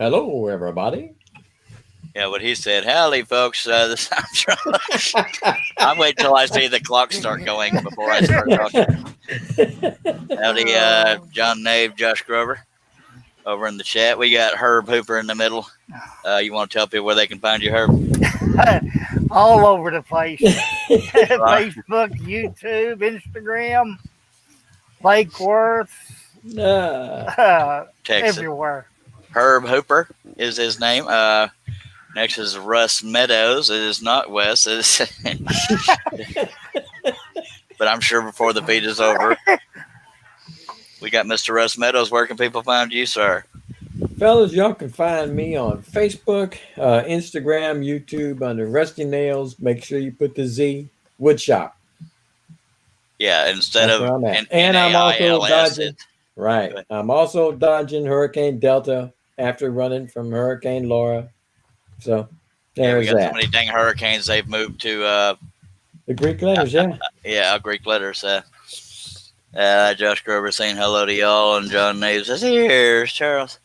Hello, everybody. Yeah, what he said. Howdy, folks. I'm waiting till I see the clock start going before I start talking. Howdy, John Nave, Josh Grover, over in the chat. We got Herb Hooper in the middle. You want to tell people where they can find you, Herb? All over the place. Facebook, YouTube, Instagram, Lake Worth, Texas. everywhere. Herb Hooper is his name. Next is Russ Meadows. It is not Wes. It is but I'm sure before the feed is over, we got Mr. Russ Meadows. Where can people find you, sir? Fellas, y'all can find me on Facebook, Instagram, YouTube under Rusty Nails. Make sure you put the Z Woodshop. Yeah, instead That's of where I'm at. And I'm also N-A-I-L-S, dodging. Right. I'm also dodging Hurricane Delta after running from Hurricane Laura. So there's we got that. so many dang hurricanes they've moved to the Greek letters, yeah. Yeah, Greek letters. Josh Grover saying hello to y'all, and John Nave says, here's Charles.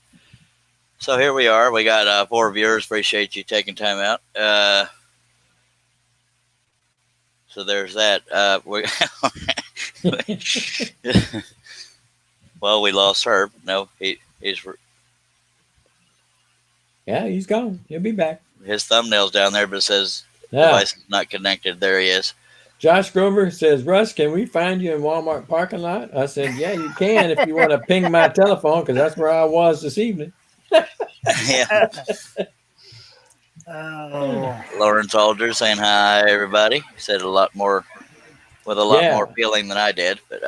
So here we are. We got 4 viewers. Appreciate you taking time out. So there's that. Well, we lost Herb. No, he's. Yeah, he's gone. He'll be back. His thumbnail's down there, but it says device is not connected. There he is. Josh Grover says, Russ, can we find you in Walmart parking lot? I said, yeah, you can if you want to ping my telephone, because that's where I was this evening. Yeah. Oh. Lawrence Alder saying hi, everybody. He said a lot more, with a lot more feeling than I did, but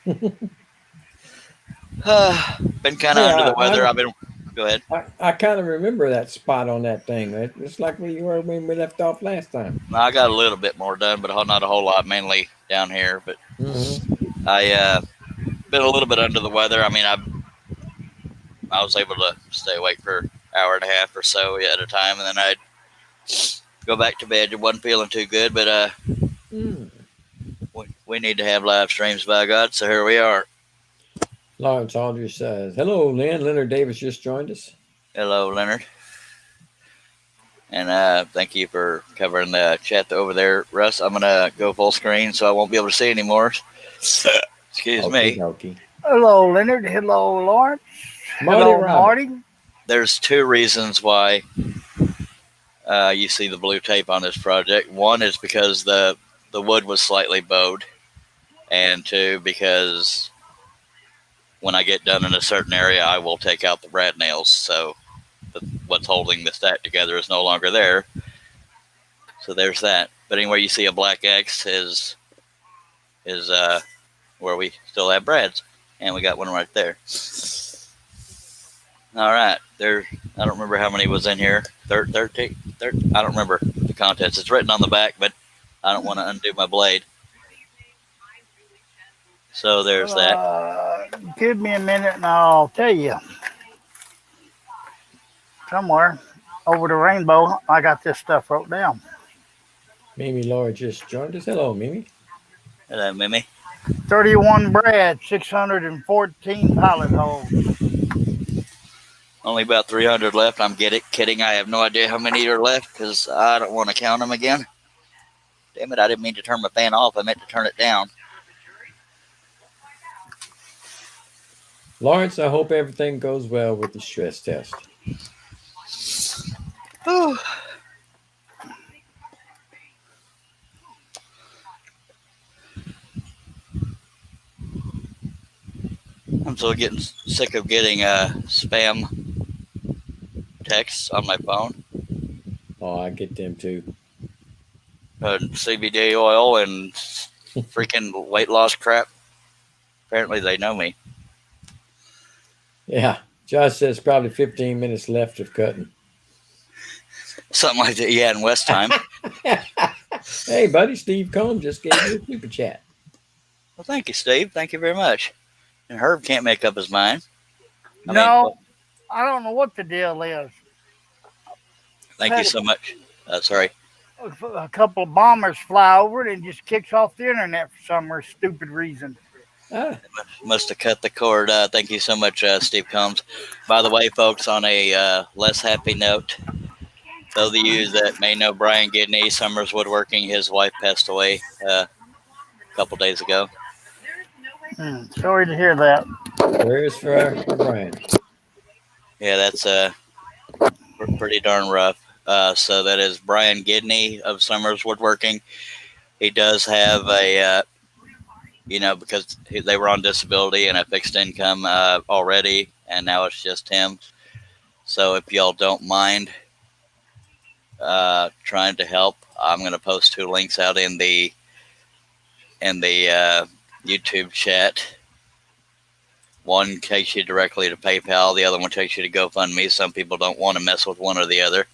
been kind of under the weather. Go ahead. I kind of remember that spot on that thing. It's like we were when we left off last time. I got a little bit more done, but not a whole lot, mainly down here. But I been a little bit under the weather. I mean, I was able to stay awake for an hour and a half or so at a time, and then I'd go back to bed. It wasn't feeling too good, but we need to have live streams, by God, so here we are. Lawrence Aldridge says, hello, Lynn. Leonard Davis just joined us. Hello, Leonard. And thank you for covering the chat over there, Russ. I'm going to go full screen, so I won't be able to see anymore. Excuse me. Okay. Hello, Leonard. Hello, Lawrence. Hello, Marty. There's 2 reasons why you see the blue tape on this project. One is because the wood was slightly bowed, and 2, because when I get done in a certain area, I will take out the brad nails. So what's holding the stack together is no longer there. So there's that. But anywhere you see a black X is where we still have brads, and we got one right there. All right, I don't remember how many was in here. 13. I don't remember the contents. It's written on the back, but I don't want to undo my blade. So there's that. Give me a minute and I'll tell you. Somewhere over the rainbow, I got this stuff wrote down. Mimi Laura just joined us. Hello, Mimi. Hello, Mimi. 31 brad, 614 pilot holes. Only about 300 left. I'm kidding. I have no idea how many are left because I don't want to count them again. Damn it, I didn't mean to turn my fan off. I meant to turn it down. Lawrence, I hope everything goes well with the stress test. I'm still getting sick of getting spam texts on my phone. Oh, I get them too. CBD oil and freaking weight loss crap. Apparently they know me. Yeah. Josh says probably 15 minutes left of cutting. Something like that. Yeah, in West time. Hey, buddy, Steve Combs just gave you a super chat. Well, thank you, Steve. Thank you very much. And Herb can't make up his mind. I don't know what the deal is. Thank you so much. Sorry. A couple of bombers fly over it and just kicks off the internet for some stupid reason. Ah, Must have cut the cord. Thank you so much, Steve Combs. By the way, folks, on a less happy note, those of you that may know Brian Gidney, Summers Woodworking, his wife passed away a couple days ago. Sorry to hear that. prayers for Brian. Yeah, that's pretty darn rough. So that is Brian Gidney of Summers Woodworking. He does have a, because they were on disability and a fixed income already, and now it's just him. So if y'all don't mind trying to help, I'm going to post 2 links out in the YouTube chat. One takes you directly to PayPal. The other one takes you to GoFundMe. Some people don't want to mess with one or the other.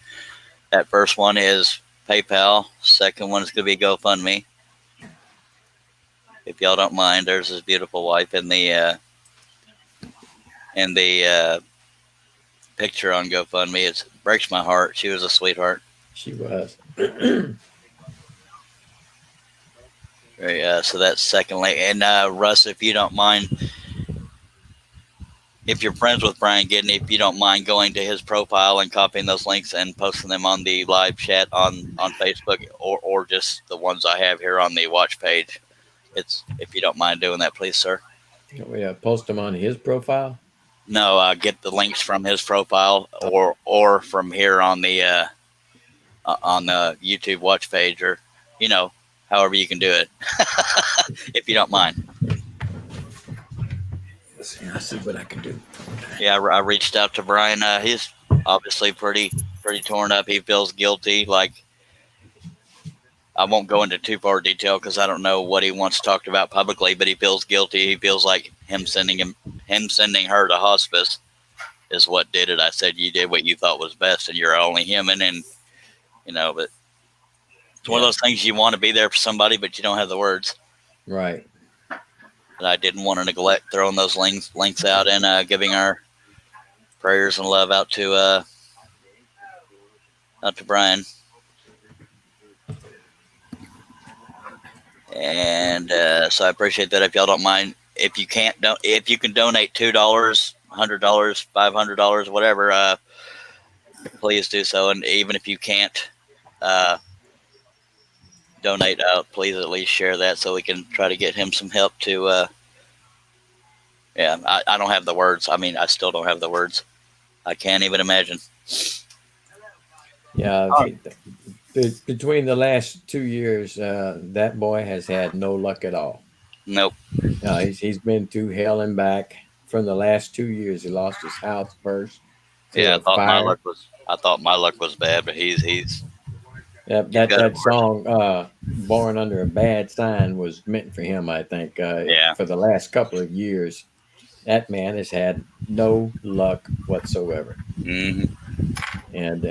That first one is PayPal. Second one is going to be GoFundMe. If y'all don't mind, there's his beautiful wife in the picture on GoFundMe. It breaks my heart. She was a sweetheart. She was. So that's second link. And Russ, if you don't mind, if you're friends with Brian Gidney, if you don't mind going to his profile and copying those links and posting them on the live chat on Facebook or just the ones I have here on the watch page. If you don't mind doing that, please, sir. We post them on his profile. No, get the links from his profile or from here on the YouTube watch page, or however you can do it, if you don't mind. I'll see what I can do. Yeah, I reached out to Brian. He's obviously pretty torn up. He feels guilty. Like, I won't go into too far detail because I don't know what he wants talked about publicly, but he feels guilty. He feels like him sending her to hospice is what did it. I said, you did what you thought was best, and you're only human, and but it's one of those things, you want to be there for somebody, but you don't have the words. Right. But I didn't want to neglect throwing those links out and giving our prayers and love out to Brian. And so I appreciate that. If y'all don't mind, if you can donate $2, $100, $500, whatever, please do so. And even if you can't donate out, please at least share that so we can try to get him some help to. I don't have the words. I mean, I still don't have the words. I can't even imagine. Yeah. Between the last 2 years, that boy has had no luck at all. Nope. He's been through hell and back. From the last 2 years, he lost his house first. Yeah, I thought my luck was bad, but he's. That song, "Born Under a Bad Sign," was meant for him. I think. For the last couple of years, that man has had no luck whatsoever. Mm-hmm. And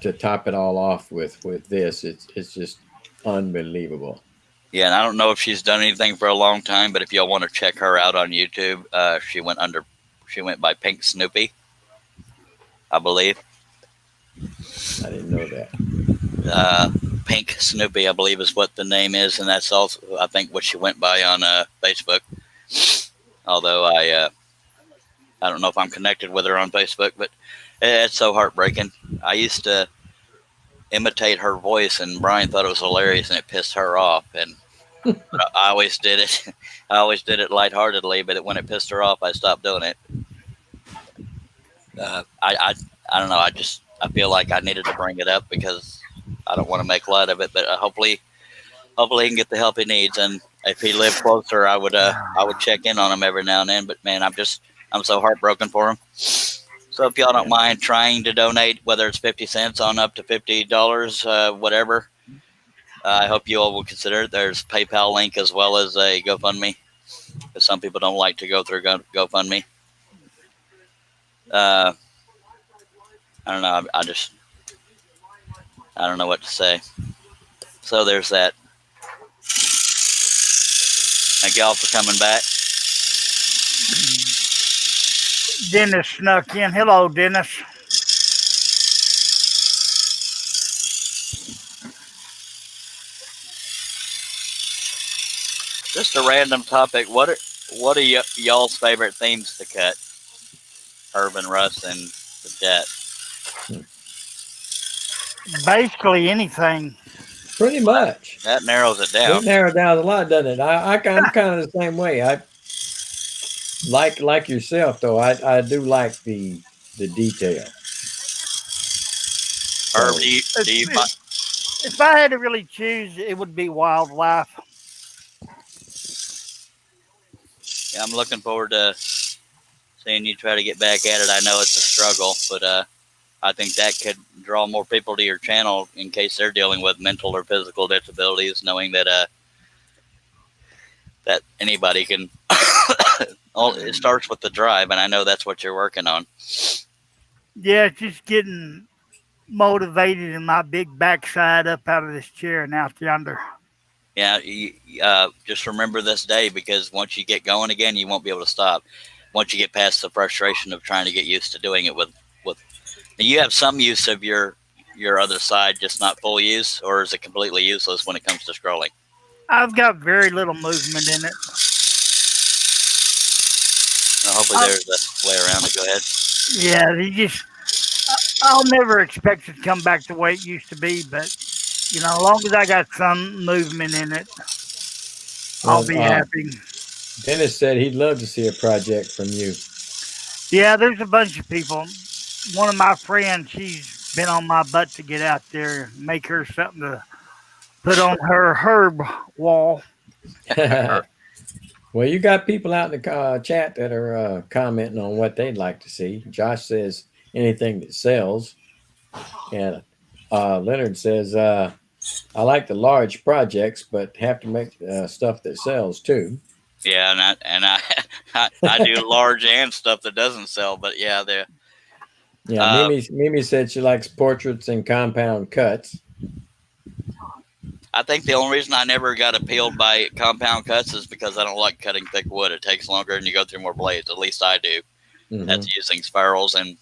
to top it all off with this, it's just unbelievable. Yeah, and I don't know if she's done anything for a long time, but if y'all want to check her out on YouTube, she went by Pink Snoopy, I believe. I didn't know that. Pink Snoopy, I believe, is what the name is, and that's also, I think, what she went by on Facebook. Although I don't know if I'm connected with her on Facebook, but it's so heartbreaking. I used to imitate her voice, and Brian thought it was hilarious, and it pissed her off. And I always did it. I always did it lightheartedly, but when it pissed her off, I stopped doing it. I don't know. I feel like I needed to bring it up because I don't want to make light of it. But hopefully he can get the help he needs. And if he lived closer, I would check in on him every now and then. But man, I'm so heartbroken for him. So if y'all don't mind trying to donate, whether it's 50 cents on up to $50, whatever, I hope you all will consider it. There's a PayPal link as well as a GoFundMe, because some people don't like to go through GoFundMe. I don't know. I don't know what to say. So there's that. Thank y'all for coming back. Dennis snuck in. Hello, Dennis. Just a random topic. What what are y'all's favorite themes to cut? Herb and Russ and the Jet. Basically anything. Pretty much. That narrows it down. It narrows down a lot, doesn't it? I'm kind of the same way. I like yourself though. I do like the detail. Herb, if I had to really choose, it would be wildlife. Yeah, I'm looking forward to seeing you try to get back at it. I know it's a struggle, but I think that could draw more people to your channel in case they're dealing with mental or physical disabilities, knowing that that anybody can. It starts with the drive, and I know that's what you're working on. Yeah, just getting motivated in my big backside up out of this chair and out yonder. Yeah, just remember this day, because once you get going again, you won't be able to stop. Once you get past the frustration of trying to get used to doing it with you have some use of your other side, just not full use, or is it completely useless when it comes to scrolling? I've got very little movement in it. Well, hopefully there's a way around it. Go ahead. Yeah, I'll never expect it to come back the way it used to be, but as long as I got some movement in it, I'll be happy. Dennis said he'd love to see a project from you. Yeah, there's a bunch of people. One of my friends, she's been on my butt to get out there and make her something to put on her herb wall. Well, you got people out in the chat that are commenting on what they'd like to see. Josh says anything that sells. And Leonard says, I like the large projects, but have to make stuff that sells too. Yeah, and I do large and stuff that doesn't sell, but yeah, they're. Yeah, Mimi said she likes portraits and compound cuts. I think the only reason I never got appealed by compound cuts is because I don't like cutting thick wood. It takes longer and you go through more blades. At least I do. Mm-hmm. That's using spirals and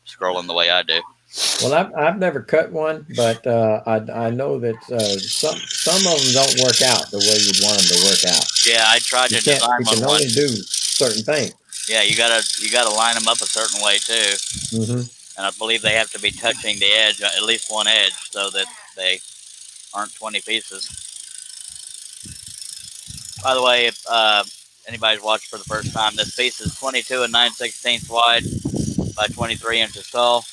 scrolling the way I do. Well, I've never cut one, but I know that some of them don't work out the way you'd want them to work out. Yeah, I tried to design one. You can only do certain things. Yeah, you gotta line them up a certain way too. Mm-hmm. And I believe they have to be touching the edge, at least one edge, so that they aren't 20 pieces. By the way, if anybody's watched for the first time, this piece is 22 and 9/16 wide by 23 inches tall.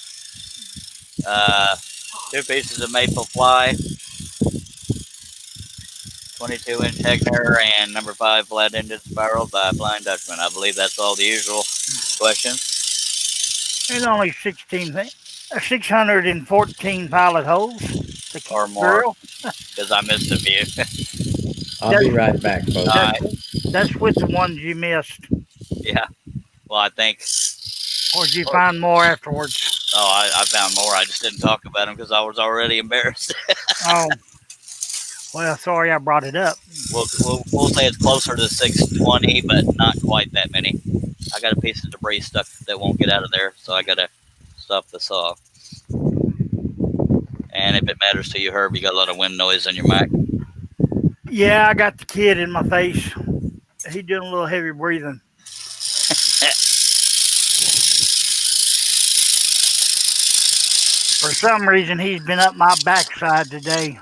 2 pieces of maple fly, 22-inch Heckner, and number 5 flat-ended spiral by Flying Dutchman. I believe that's all the usual questions. There's only 614 pilot holes. Or more, because I missed a few. I'll be right back, folks. That's with the ones you missed. Yeah. Well, I think. Or did you find more afterwards? Oh, I found more. I just didn't talk about them because I was already embarrassed. Oh. Well, sorry I brought it up. We'll say it's closer to 620, but not quite that many. I got a piece of debris stuck that won't get out of there, so I got to stuff this off. And if it matters to you, Herb, you got a lot of wind noise on your mic. Yeah, I got the kid in my face. He's doing a little heavy breathing. For some reason, he's been up my backside today.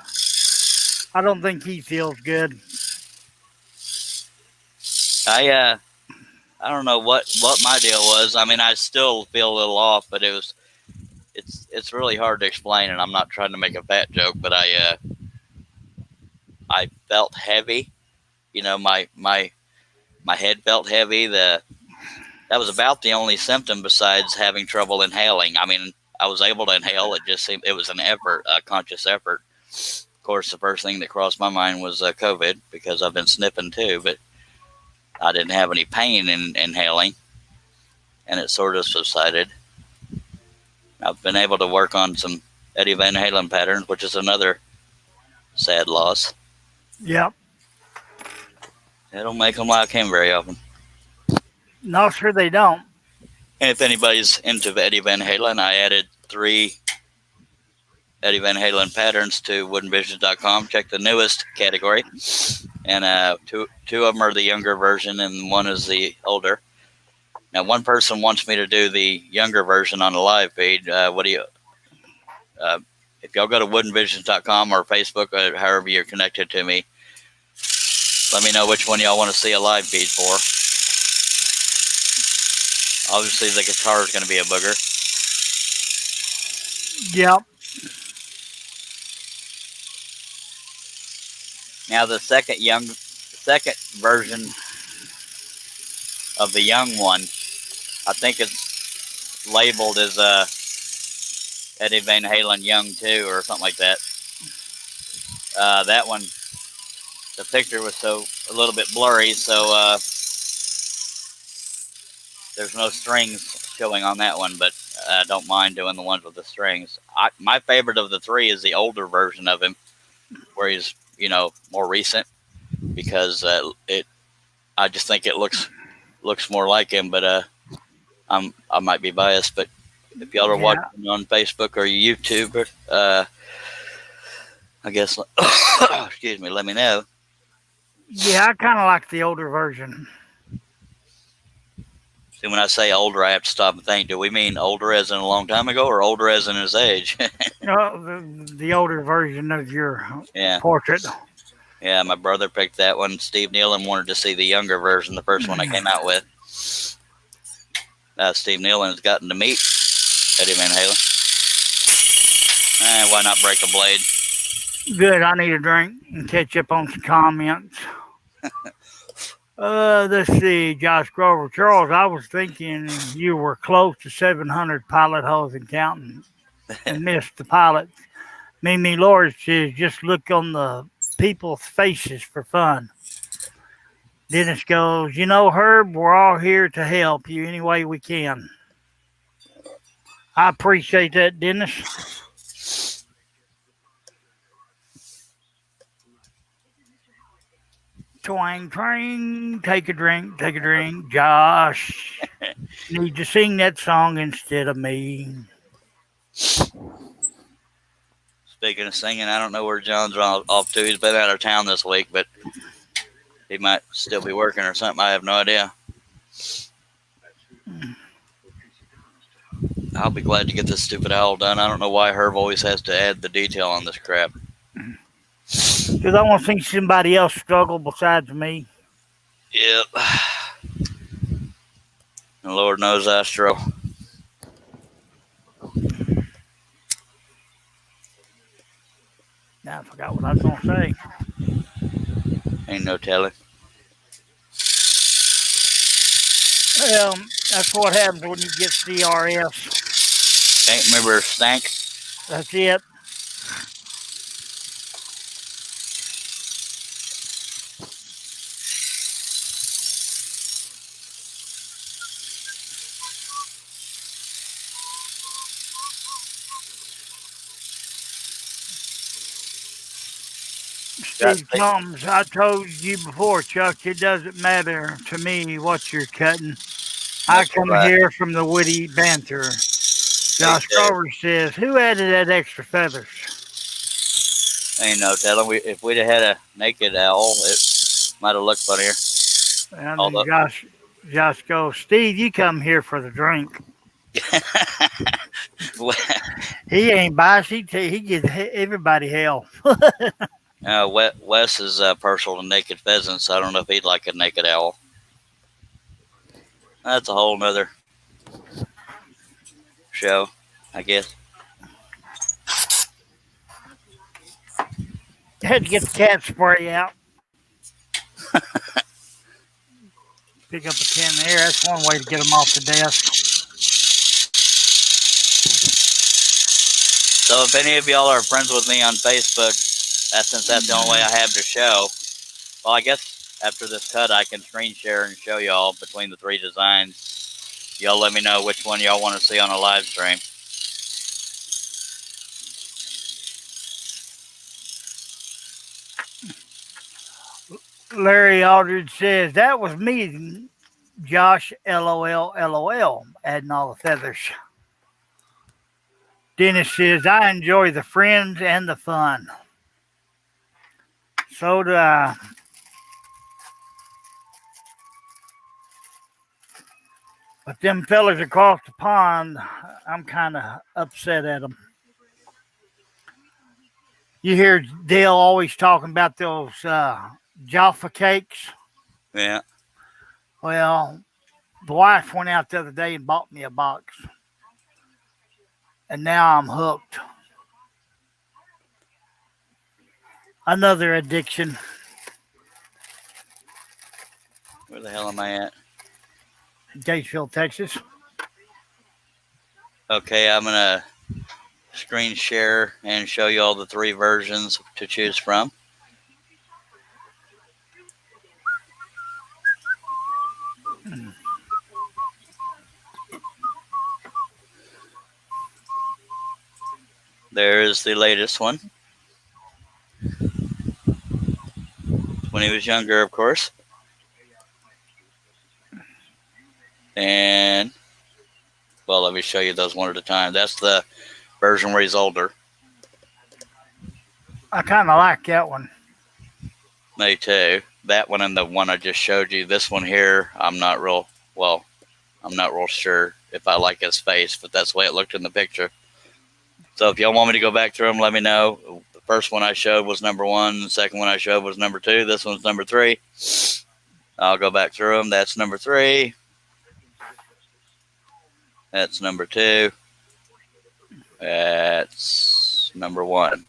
I don't think he feels good. I don't know what my deal was. I mean, I still feel a little off, but it's really hard to explain, and I'm not trying to make a fat joke, but I felt heavy. My head felt heavy. That was about the only symptom besides having trouble inhaling. I mean, I was able to inhale. It just seemed it was an effort, a conscious effort. Of course, the first thing that crossed my mind was COVID, because I've been sniffing too, but I didn't have any pain in inhaling, and it sort of subsided. I've been able to work on some Eddie Van Halen patterns, which is another sad loss. Yep. They don't make them like him very often. No, sure they don't. And if anybody's into Eddie Van Halen, I added 3 Eddie Van Halen patterns to woodenvisions.com. Check the newest category. and two of them are the younger version, and one is the older. Now, one person wants me to do the younger version on the live feed. What do you? If y'all go to woodenvisions.com or Facebook, or however you're connected to me, let me know which one y'all want to see a live feed for. Obviously, the guitar is going to be a booger. Yep. Now, the second version of the young one, I think it's labeled as Eddie Van Halen Young 2 or something like that. That one, the picture was a little bit blurry, so there's no strings showing on that one, but I don't mind doing the ones with the strings. My favorite of the three is the older version of him, where he's, more recent, because I just think it looks more like him, but I might be biased, but if y'all are watching on Facebook or YouTube, I guess, excuse me, let me know. Yeah, I kind of like the older version. See, when I say older, I have to stop and think, do we mean older as in a long time ago or older as in his age? The older version of your portrait. Yeah, my brother picked that one. Steve Nealon wanted to see the younger version, the first one I came out with. Steve Nealon has gotten to meet Eddie Van Halen. Why not break a blade? Good. I need a drink and catch up on some comments. Let's see. Josh Grover. Charles, I was thinking you were close to 700 pilot holes and counting and missed the pilot. Mimi Lord says, just look on the people's faces for fun. Dennis goes, Herb, we're all here to help you any way we can. I appreciate that, Dennis. Twang, twang, take a drink, Josh. Need to sing that song instead of me. Speaking of singing, I don't know where John's off to. He's been out of town this week, but he might still be working or something. I have no idea. I'll be glad to get this stupid owl done. I don't know why Herb always has to add the detail on this crap. Because I want to see somebody else struggle besides me. Yep. And Lord knows I struggle. Now I forgot what I was going to say. Ain't no telling. Well, that's what happens when you get CRS. Can't remember stank. That's it. Steve Combs, I told you before, Chuck, it doesn't matter to me what you're cutting. I come here from the witty banter. Josh Grover says, who added that extra feathers? Ain't no telling. If we'd have had a naked owl, it might have looked funnier. And Josh goes, Steve, you come here for the drink. He ain't biased. He gives everybody hell. Wes is partial to naked pheasants. So I don't know if he'd like a naked owl. That's a whole nother show, I guess. Had to get the cat spray out. Pick up a tin there. That's one way to get them off the desk. So if any of y'all are friends with me on Facebook, since that's the only way I have to show, well, I guess after this cut, I can screen share and show y'all between the three designs. Y'all let me know which one y'all want to see on a live stream. Larry Aldridge says, that was me, Josh, LOL, LOL, adding all the feathers. Dennis says, I enjoy the friends and the fun. So do I. But them fellas across the pond, I'm kind of upset at them. You hear Dale always talking about those Jaffa cakes. Yeah. Well, the wife went out the other day and bought me a box. And now I'm hooked. Another addiction. Where the hell am I at? Gatesville, Texas. Okay, I'm going to screen share and show you all the 3 versions to choose from. There's the latest one. When he was younger, of course. And, well, let me show you those one at a time. That's the version where he's older. I kind of like that one. Me too. That one and the one I just showed you. This one here, I'm not real sure if I like his face, but that's the way it looked in the picture. So if y'all want me to go back through them, let me know. The first one I showed was number 1. The second one I showed was number 2. This one's number 3. I'll go back through them. That's number 3. That's number 2. That's number 1.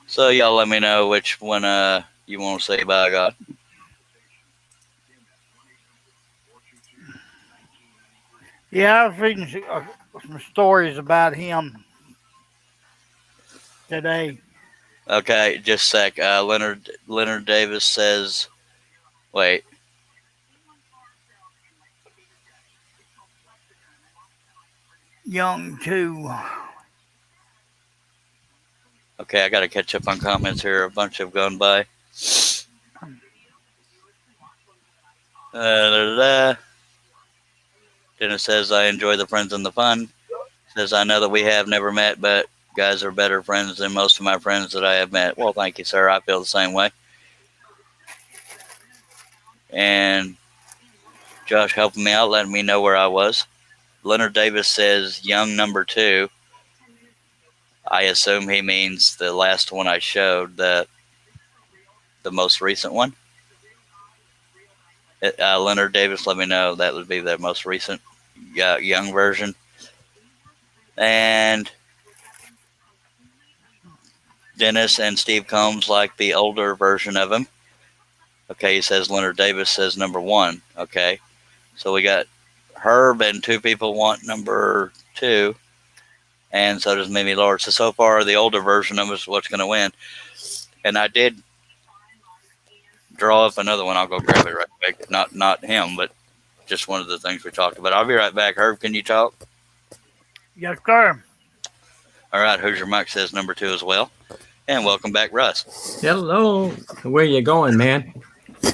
So y'all let me know which one you want to say by God. Yeah, I was reading some stories about him today. Okay, just a sec. Leonard Davis says, wait. Young too. Okay, I got to catch up on comments here. A bunch have gone by. Dennis says, I enjoy the friends and the fun. Says, I know that we have never met, but guys are better friends than most of my friends that I have met. Well, thank you, sir. I feel the same way. And Josh helping me out, letting me know where I was. Leonard Davis says, young number 2. I assume he means the last one I showed, the most recent one. Leonard Davis, let me know. That would be the most recent young version. And Dennis and Steve Combs like the older version of him. Okay, he says Leonard Davis says number 1. Okay, so we got Herb and 2 people want number 2. And so does Mimi Lord. So far, the older version of us is what's going to win. And I did draw up another one. I'll go grab it right quick. Not him, but just one of the things we talked about. I'll be right back. Herb, can you talk? Yes, sir. All right. Hoosier Mike says number 2 as well. And welcome back, Russ. Hello. Where you going, man? He's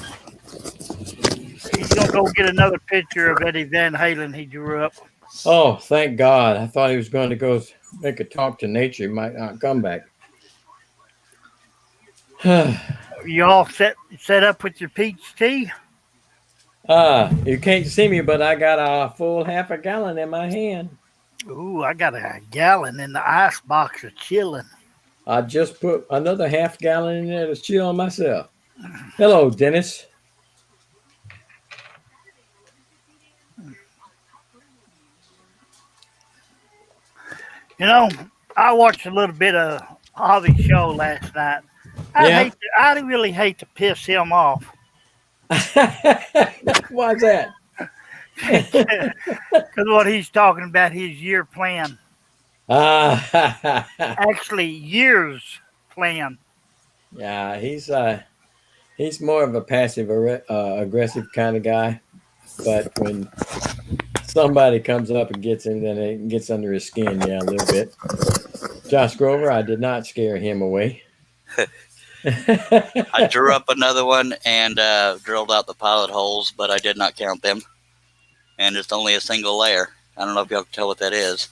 going to go get another picture of Eddie Van Halen he drew up. Oh, thank God. I thought he was going to go make a talk to nature. He might not come back. You all set up with your peach tea? You can't see me, but I got a full half a gallon in my hand. Ooh, I got a gallon in the ice box of chilling. I just put another half gallon in there to chill myself. Hello, Dennis. You know, I watched a little bit of Harvey's show last night. I really hate to piss him off. Why's that? Because what he's talking about, his year plan. Actually, years plan. Yeah, he's more of a passive aggressive kind of guy. But when somebody comes up and gets him, then it gets under his skin, a little bit. Josh Grover, I did not scare him away. I drew up another one and drilled out the pilot holes, but I did not count them. And it's only a single layer. I don't know if y'all can tell what that is.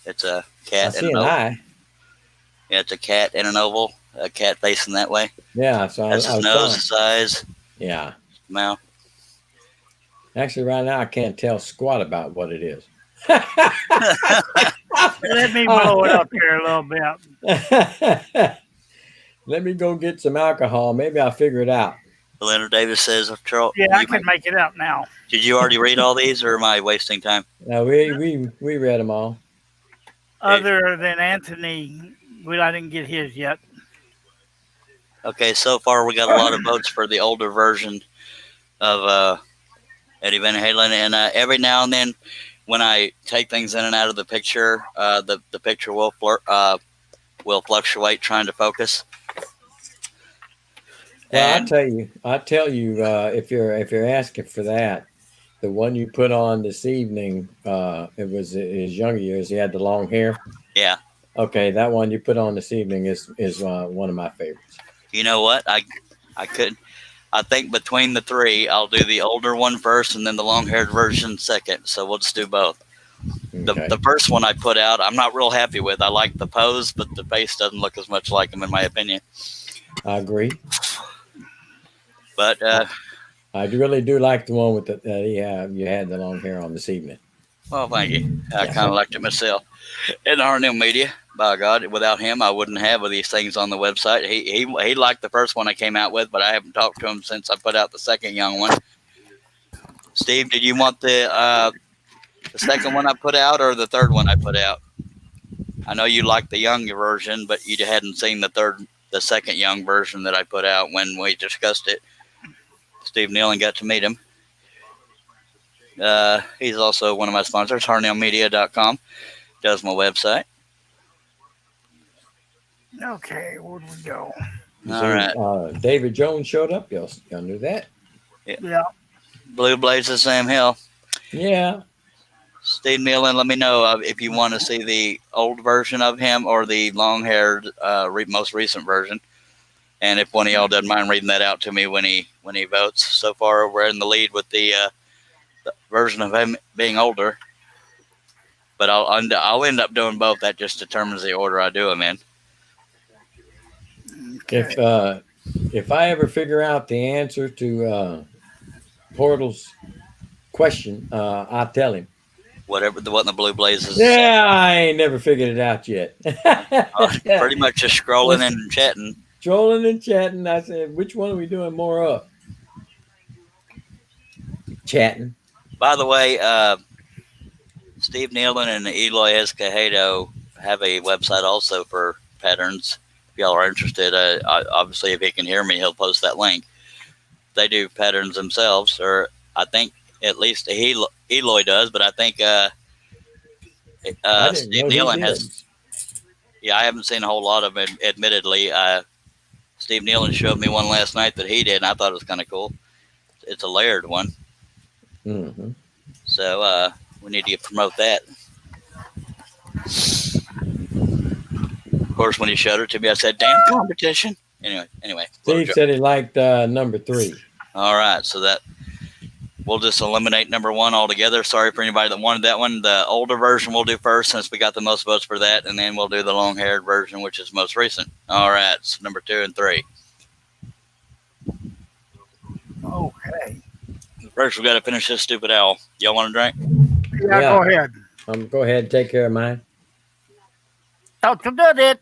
It's a cat and an oval. Yeah, it's a cat and an oval. A cat facing that way. Yeah, so that's his nose, his eyes. Yeah. Mouth. Actually, right now I can't tell squat about what it is. Let me blow it up here a little bit. Let me go get some alcohol. Maybe I'll figure it out. Leonard Davis says, Charles. Yeah, I can make it out now. Did you already read all these, or am I wasting time? No, we read them all. Other than Anthony, I didn't get his yet. Okay, so far we got a lot of votes for the older version of Eddie Van Halen, and every now and then, when I take things in and out of the picture, the picture will fluctuate trying to focus. Well, I'll tell you, if you're asking for that, the one you put on this evening, it was his younger years. He had the long hair. Yeah. Okay, that one you put on this evening is one of my favorites. You know what? I think between the three, I'll do the older one first and then the long-haired version second. So we'll just do both. Okay. The first one I put out, I'm not real happy with. I like the pose, but the face doesn't look as much like him, in my opinion. I agree. But I really do like the one with you had the long hair on this evening. Well, thank you. I kind of liked it myself. In Harnell Media, by God, without him, I wouldn't have these things on the website. He liked the first one I came out with, but I haven't talked to him since I put out the second young one. Steve, did you want the second one I put out or the third one I put out? I know you liked the younger version, but you hadn't seen the second young version that I put out when we discussed it. Steve Nealon got to meet him. He's also one of my sponsors, harnellmedia.com. Does my website. Okay, where do we go? All right. David Jones showed up. Y'all knew that. Yeah. Blue Blazes Sam Hill. Yeah. Steve Nealon, let me know if you want to see the old version of him or the long-haired, most recent version. And if one of y'all doesn't mind reading that out to me when he votes. So far, we're in the lead with the version of him being older. But I'll end up doing both. That just determines the order I do them in. Okay. If I ever figure out the answer to Portal's question, I'll tell him. What in the Blue Blazes? Yeah, I ain't never figured it out yet. Pretty much just scrolling and chatting. Strolling and chatting. I said, which one are we doing more of? Chatting. By the way, Steve Nealon and Eloy Escojedo have a website also for patterns. If y'all are interested, obviously, if he can hear me, he'll post that link. They do patterns themselves, or I think at least Eloy does, but I think Steve Nealon has. Yeah, I haven't seen a whole lot of them, admittedly. Steve Nealon showed me one last night that he did, and I thought it was kind of cool. It's a layered one. Mm-hmm. So we need to promote that. Of course, when he showed it to me, I said, damn competition. Anyway. Steve said he liked number 3. All right, so that we'll just eliminate number 1 altogether. Sorry for anybody that wanted that one. The older version we'll do first since we got the most votes for that, and then we'll do the long-haired version, which is most recent. All right, so number 2 and 3. Okay. First, we got to finish this stupid owl. Y'all want a drink? Yeah, go ahead. Go ahead and take care of mine. Don't you do it.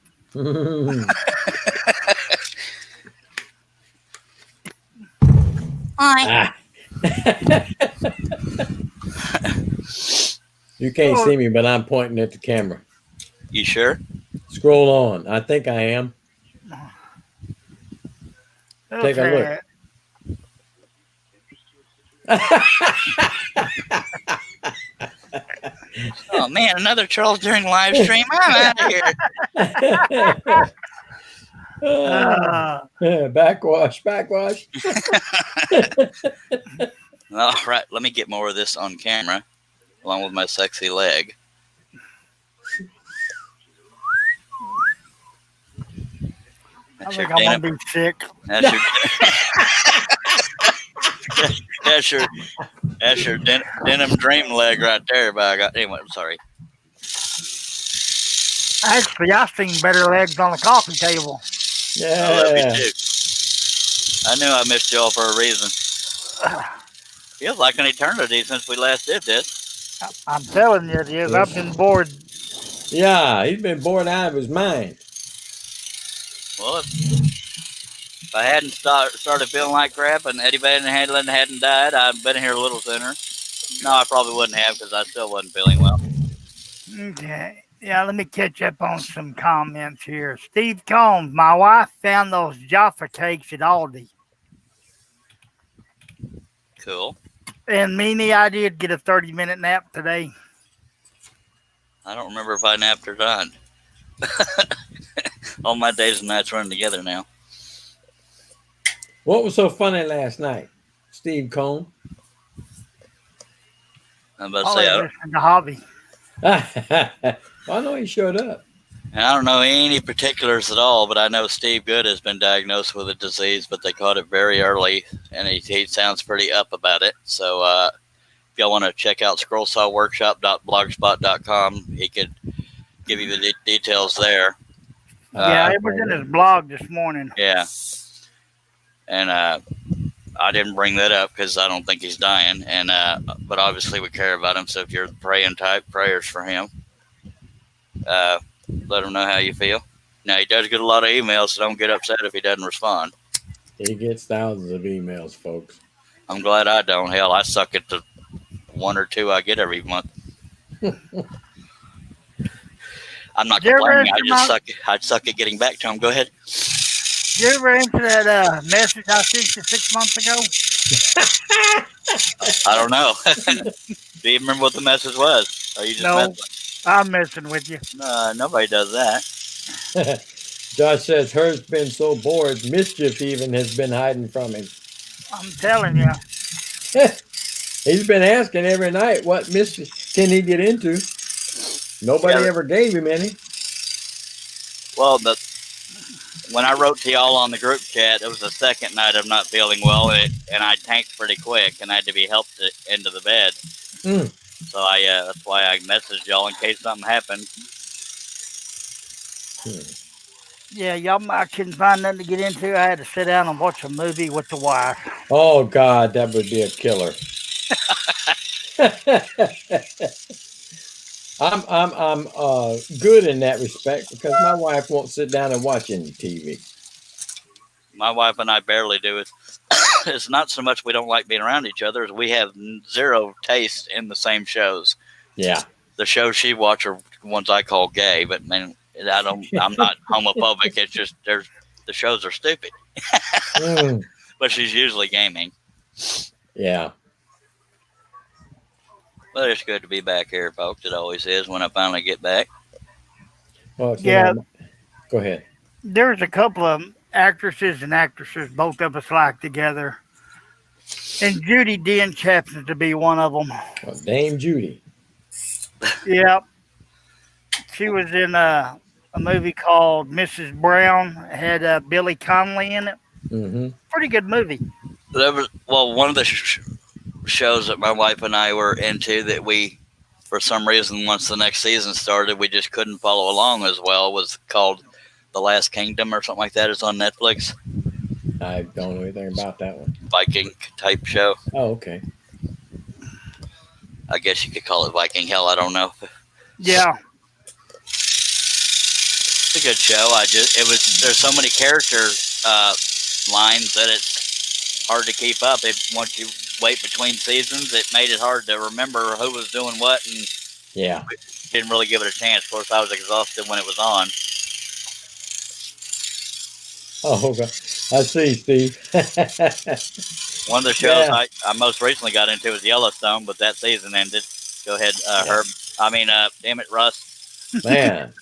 Hi. You can't see me, but I'm pointing at the camera. You sure? Scroll on. I think I am. Okay. Take a look. Oh man, another Charles during live stream. I'm out of here. Backwash. All right, let me get more of this on camera, along with my sexy leg. I think I'm gonna be sick. That's your denim dream leg right there. Anyway, I'm sorry. Actually, I've seen better legs on the coffee table. Yeah. I love you too. I knew I missed y'all for a reason. Feels like an eternity since we last did this. I'm telling you, it is. I've been bored. Yeah, he's been bored out of his mind. Well, if I hadn't started feeling like crap and Eddie Van Halen hadn't died, I'd been here a little sooner. No, I probably wouldn't have because I still wasn't feeling well. Okay. Yeah, let me catch up on some comments here. Steve Combs, my wife found those Jaffa cakes at Aldi. Cool. And Meanie, I did get a 30-minute nap today. I don't remember if I napped or not. All my days and nights running together now. What was so funny last night, Steve Combs? I'm about to say, the hobby. I know he showed up. And I don't know any particulars at all, but I know Steve Good has been diagnosed with a disease, but they caught it very early, and he sounds pretty up about it. So if y'all want to check out scrollsawworkshop.blogspot.com, he could give you the details there. Yeah, it was in his blog this morning. Yeah. And I didn't bring that up because I don't think he's dying, and but obviously we care about him. So if you're the praying type, prayers for him. Let him know how you feel. Now he does get a lot of emails, so don't get upset if he doesn't respond. He gets thousands of emails, folks. I'm glad I don't. Hell, I suck at the 1 or 2 I get every month. I'm not complaining. I suck at getting back to him. Go ahead. Did you ever answer that message I sent you 6 months ago? I don't know. Do you remember what the message was? Or you just no, I'm messing with you. Nobody does that. Josh says Herb's been so bored, mischief even has been hiding from him. I'm telling you. He's been asking every night what mischief can he get into. Nobody ever gave him any. Well, when I wrote to y'all on the group chat, it was the second night of not feeling well, and I tanked pretty quick, and I had to be helped into the bed. So that's why I messaged y'all in case something happened. Yeah, I couldn't find nothing to get into. I had to sit down and watch a movie with the wife. Oh God, that would be a killer. I'm good in that respect because my wife won't sit down and watch any TV. My wife and I barely do it. It's not so much we don't like being around each other as we have zero taste in the same shows. Yeah. The shows she watches are ones I call gay, but man, I'm not homophobic. It's just the shows are stupid. But she's usually gaming. Yeah. But it's good to be back here, folks. It always is when I finally get back. Well, yeah. Go ahead. There's a couple of actresses and actresses both of us like together. And Judi Dench happens to be one of them. Well, Dame Judy. Yep. She was in a movie called Mrs. Brown. It had Billy Connolly in it. Mm-hmm. Pretty good movie. One of the shows that my wife and I were into that we, for some reason, once the next season started, we just couldn't follow along as well, was called The Last Kingdom or something like that. It's on Netflix. I don't know anything about that one. Viking type show. Oh, okay. I guess you could call it Viking. Hell, I don't know. Yeah. It's a good show. There's so many character lines that it's hard to keep up. Once you wait between seasons, it made it hard to remember who was doing what, and didn't really give it a chance. Of course, I was exhausted when it was on. Oh, okay. I see, Steve. One of the shows I most recently got into was Yellowstone, but that season ended. Go ahead, Herb. Damn it, Russ. Man.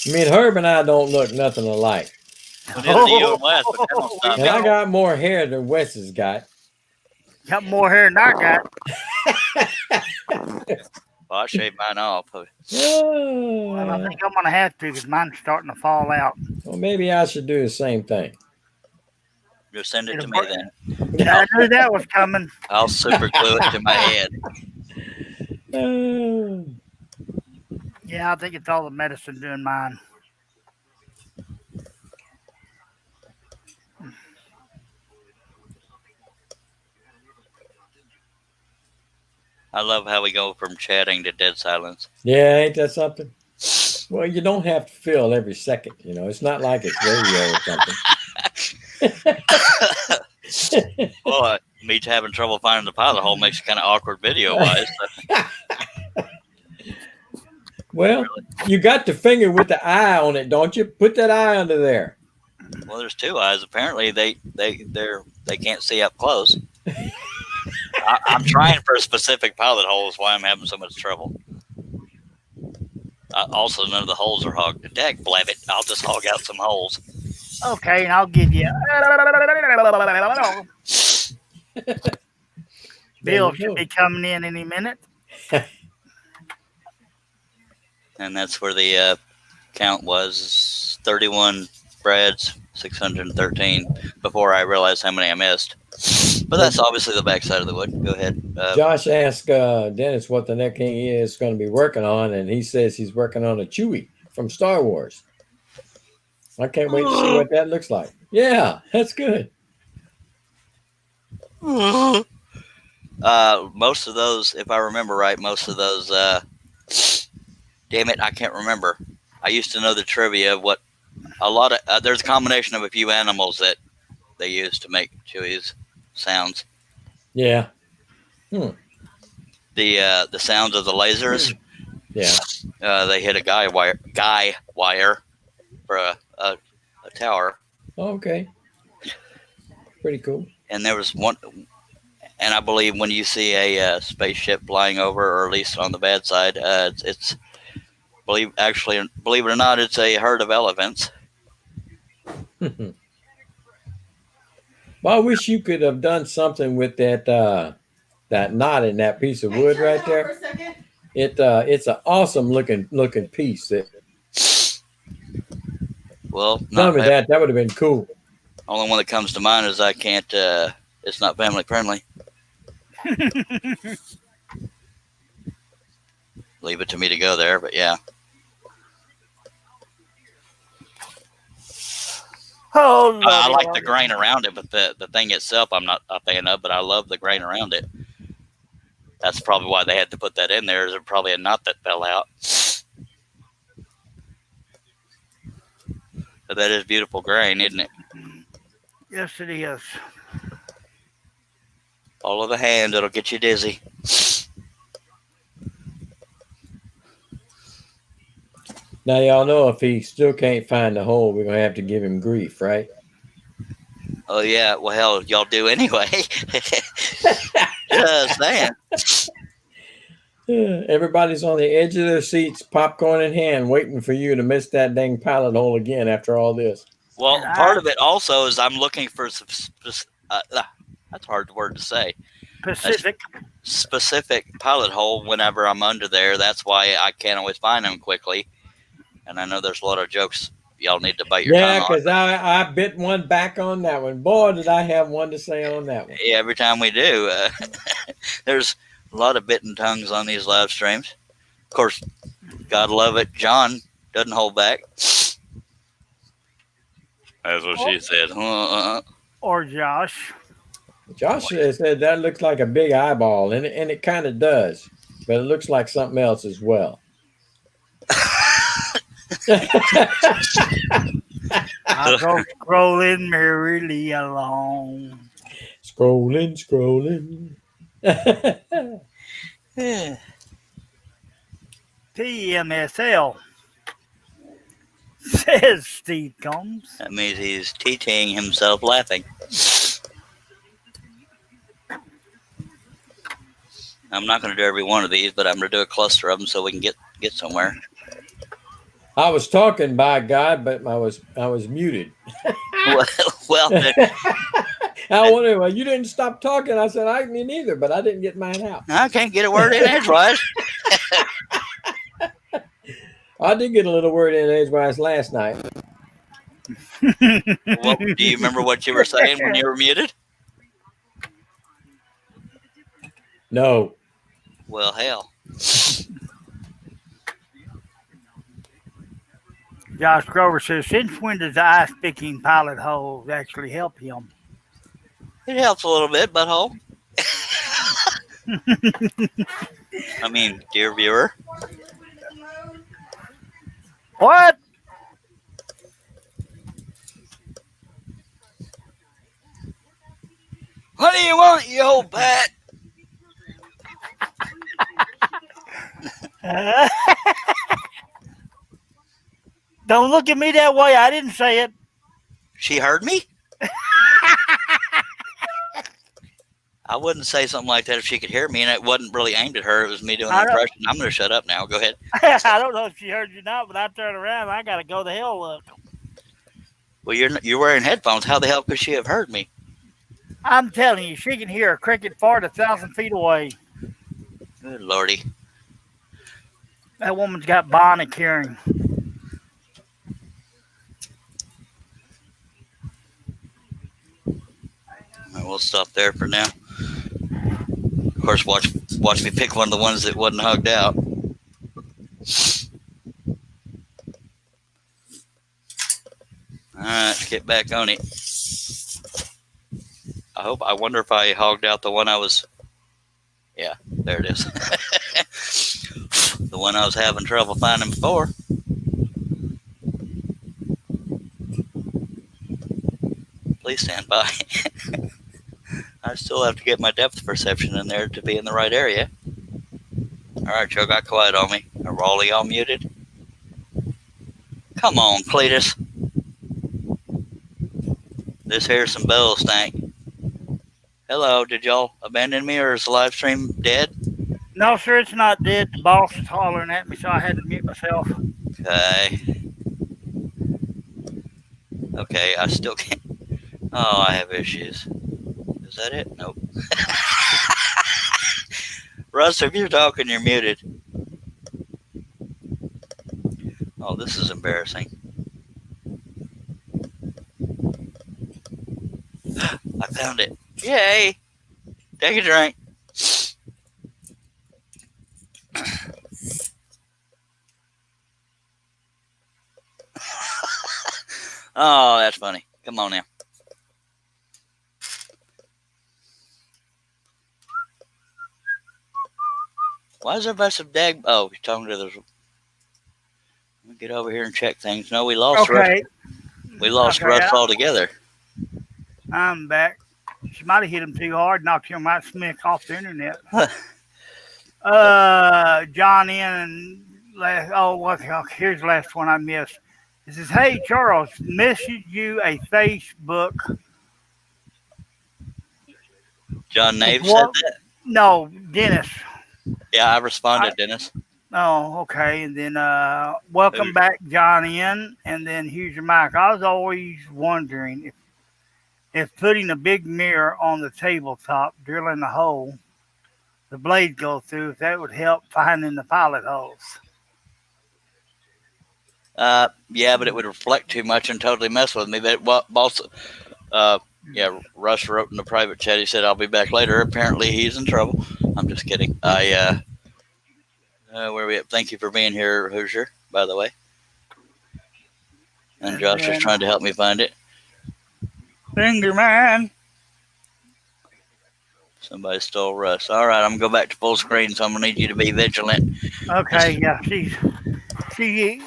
Herb and I don't look nothing alike. Well, neither do you and Wes, but that don't stop and I got more hair than Wes has got. Got more hair than I got. Well, I shaved mine off. Well, I think I'm going to have to because mine's starting to fall out. Well, maybe I should do the same thing. Just send it to me then. I knew that was coming. I'll super glue it to my head. Yeah, I think it's all the medicine doing mine. I love how we go from chatting to dead silence. Yeah, ain't that something? Well, you don't have to fill every second. You know, it's not like it's radio or something. Well, me having trouble finding the pilot hole makes it kind of awkward video-wise. Well, you got the finger with the eye on it, don't you? Put that eye under there. Well, there's two eyes. Apparently, they can't see up close. I'm trying for a specific pilot hole. Is why I'm having so much trouble. Also, none of the holes are hogged. Dag blab it! I'll just hog out some holes. Okay, and I'll give you. Bill should be coming in any minute. And that's where the count was 31 Brads, 613, before I realized how many I missed. But that's obviously the backside of the wood. Go ahead. Josh asked Dennis what the next thing he is going to be working on, and he says he's working on a Chewie from Star Wars. I can't wait to see what that looks like. Yeah, that's good. Most of those, if I remember right, damn it, I can't remember. I used to know the trivia of what a lot of, there's a combination of a few animals that they use to make Chewie's sounds. Yeah. The sounds of the lasers. Yeah. They hit a guy wire for a tower. Okay. Pretty cool. And there was one, and I believe when you see a spaceship flying over, or at least on the bad side, believe it or not, it's a herd of elephants. Well, I wish you could have done something with that knot in that piece of wood right there. It's an awesome looking piece. Well, tell me that would have been cool. Only one that comes to mind is I can't. It's not family friendly. Leave it to me to go there, but yeah. Oh, I like the grain around it, but the thing itself I'm not a fan of, but I love the grain around it. That's probably why they had to put that in there. There's probably a knot that fell out. But that is beautiful grain, isn't it? Yes, it is. Follow the hand, it'll get you dizzy. Now, y'all know if he still can't find the hole, we're going to have to give him grief, right? Oh, yeah. Well, hell, y'all do anyway. Just saying. Everybody's on the edge of their seats, popcorn in hand, waiting for you to miss that dang pilot hole again after all this. Well, part of it also is I'm looking for that's a hard word to say. Specific pilot hole whenever I'm under there. That's why I can't always find them quickly. And I know there's a lot of jokes y'all need to bite your tongue on. Yeah, because I bit one back on that one. Boy, did I have one to say on that one. Yeah, every time we do. There's a lot of bitten tongues on these live streams. Of course, God love it, John doesn't hold back. That's what she said. Or Josh. Josh said that looks like a big eyeball, and it kind of does, but it looks like something else as well. I'll go scrolling merrily along. Scrolling. TMSL, says Steve Combs. That means he's TTing himself laughing. I'm not going to do every one of these, but I'm going to do a cluster of them so we can get somewhere. I was talking, by God, but I was muted. well I wonder. Well, you didn't stop talking. I said, me neither, but I didn't get mine out. I can't get a word in edgewise. I did get a little word in edgewise last night. Do you remember what you were saying when you were muted? No. Well, hell. Josh Grover says, since when does the ice-picking pilot holes actually help him? It helps a little bit, butthole. I mean, dear viewer. What? What do you want, you old bat? Don't look at me that way. I didn't say it. She heard me? I wouldn't say something like that if she could hear me, and it wasn't really aimed at her. It was me doing an impression. I'm going to shut up now. Go ahead. I don't know if she heard you not, but I turned around. I got to go the hell look. Well, you're wearing headphones. How the hell could she have heard me? I'm telling you, she can hear a cricket fart 1,000 feet away. Good Lordy. That woman's got bionic hearing. We'll stop there for now. Of course, watch me pick one of the ones that wasn't hugged out. All right, let's get back on it. I wonder if I hogged out the one I was. Yeah, there it is. The one I was having trouble finding before. Please stand by. I still have to get my depth perception in there to be in the right area. All right, Joe got quiet on me. Are all y'all muted? Come on, Cletus. This here's some bell stank. Hello, did y'all abandon me, or is the live stream dead? No, sir, it's not dead. The boss is hollering at me, so I had to mute myself. Okay. Okay, I still can't. Oh, I have issues. Is that it? Nope. Russ, if you're talking, you're muted. Oh, this is embarrassing. I found it. Yay! Take a drink. Oh, that's funny. Come on now. Why is everybody so dag? Oh, he's talking to those. Let me get over here and check things. No, we lost Okay. Russ. We lost Russ altogether. I'm back. She might have hit him too hard, knocked him right smack off the internet. John in and here's the last one I missed. It says, "Hey Charles, message you a Facebook." John Nave said that? No, Dennis. Yeah, I responded, Dennis. Oh, okay. And then welcome back, John in, and then here's your mic. I was always wondering if putting a big mirror on the tabletop, drilling a hole, the blade go through, if that would help finding the pilot holes. Yeah, but it would reflect too much and totally mess with me. But Russ wrote in the private chat. He said, "I'll be back later." Apparently, he's in trouble. I'm just kidding. Where are we at? Thank you for being here, Hoosier, by the way. And Josh was trying to help me find it. Finger man. Somebody stole Russ. All right, I'm going to go back to full screen, so I'm going to need you to be vigilant. Okay, yeah. She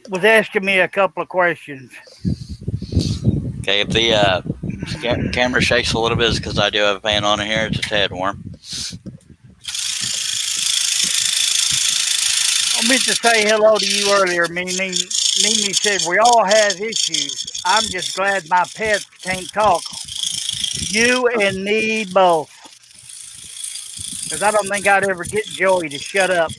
was asking me a couple of questions. Okay, if the camera shakes a little bit, it's because I do have a fan on in here. It's a tad warm. I meant to say hello to you earlier, Mimi. Mimi said, "We all have issues. I'm just glad my pets can't talk. You and me both. Because I don't think I'd ever get Joey to shut up."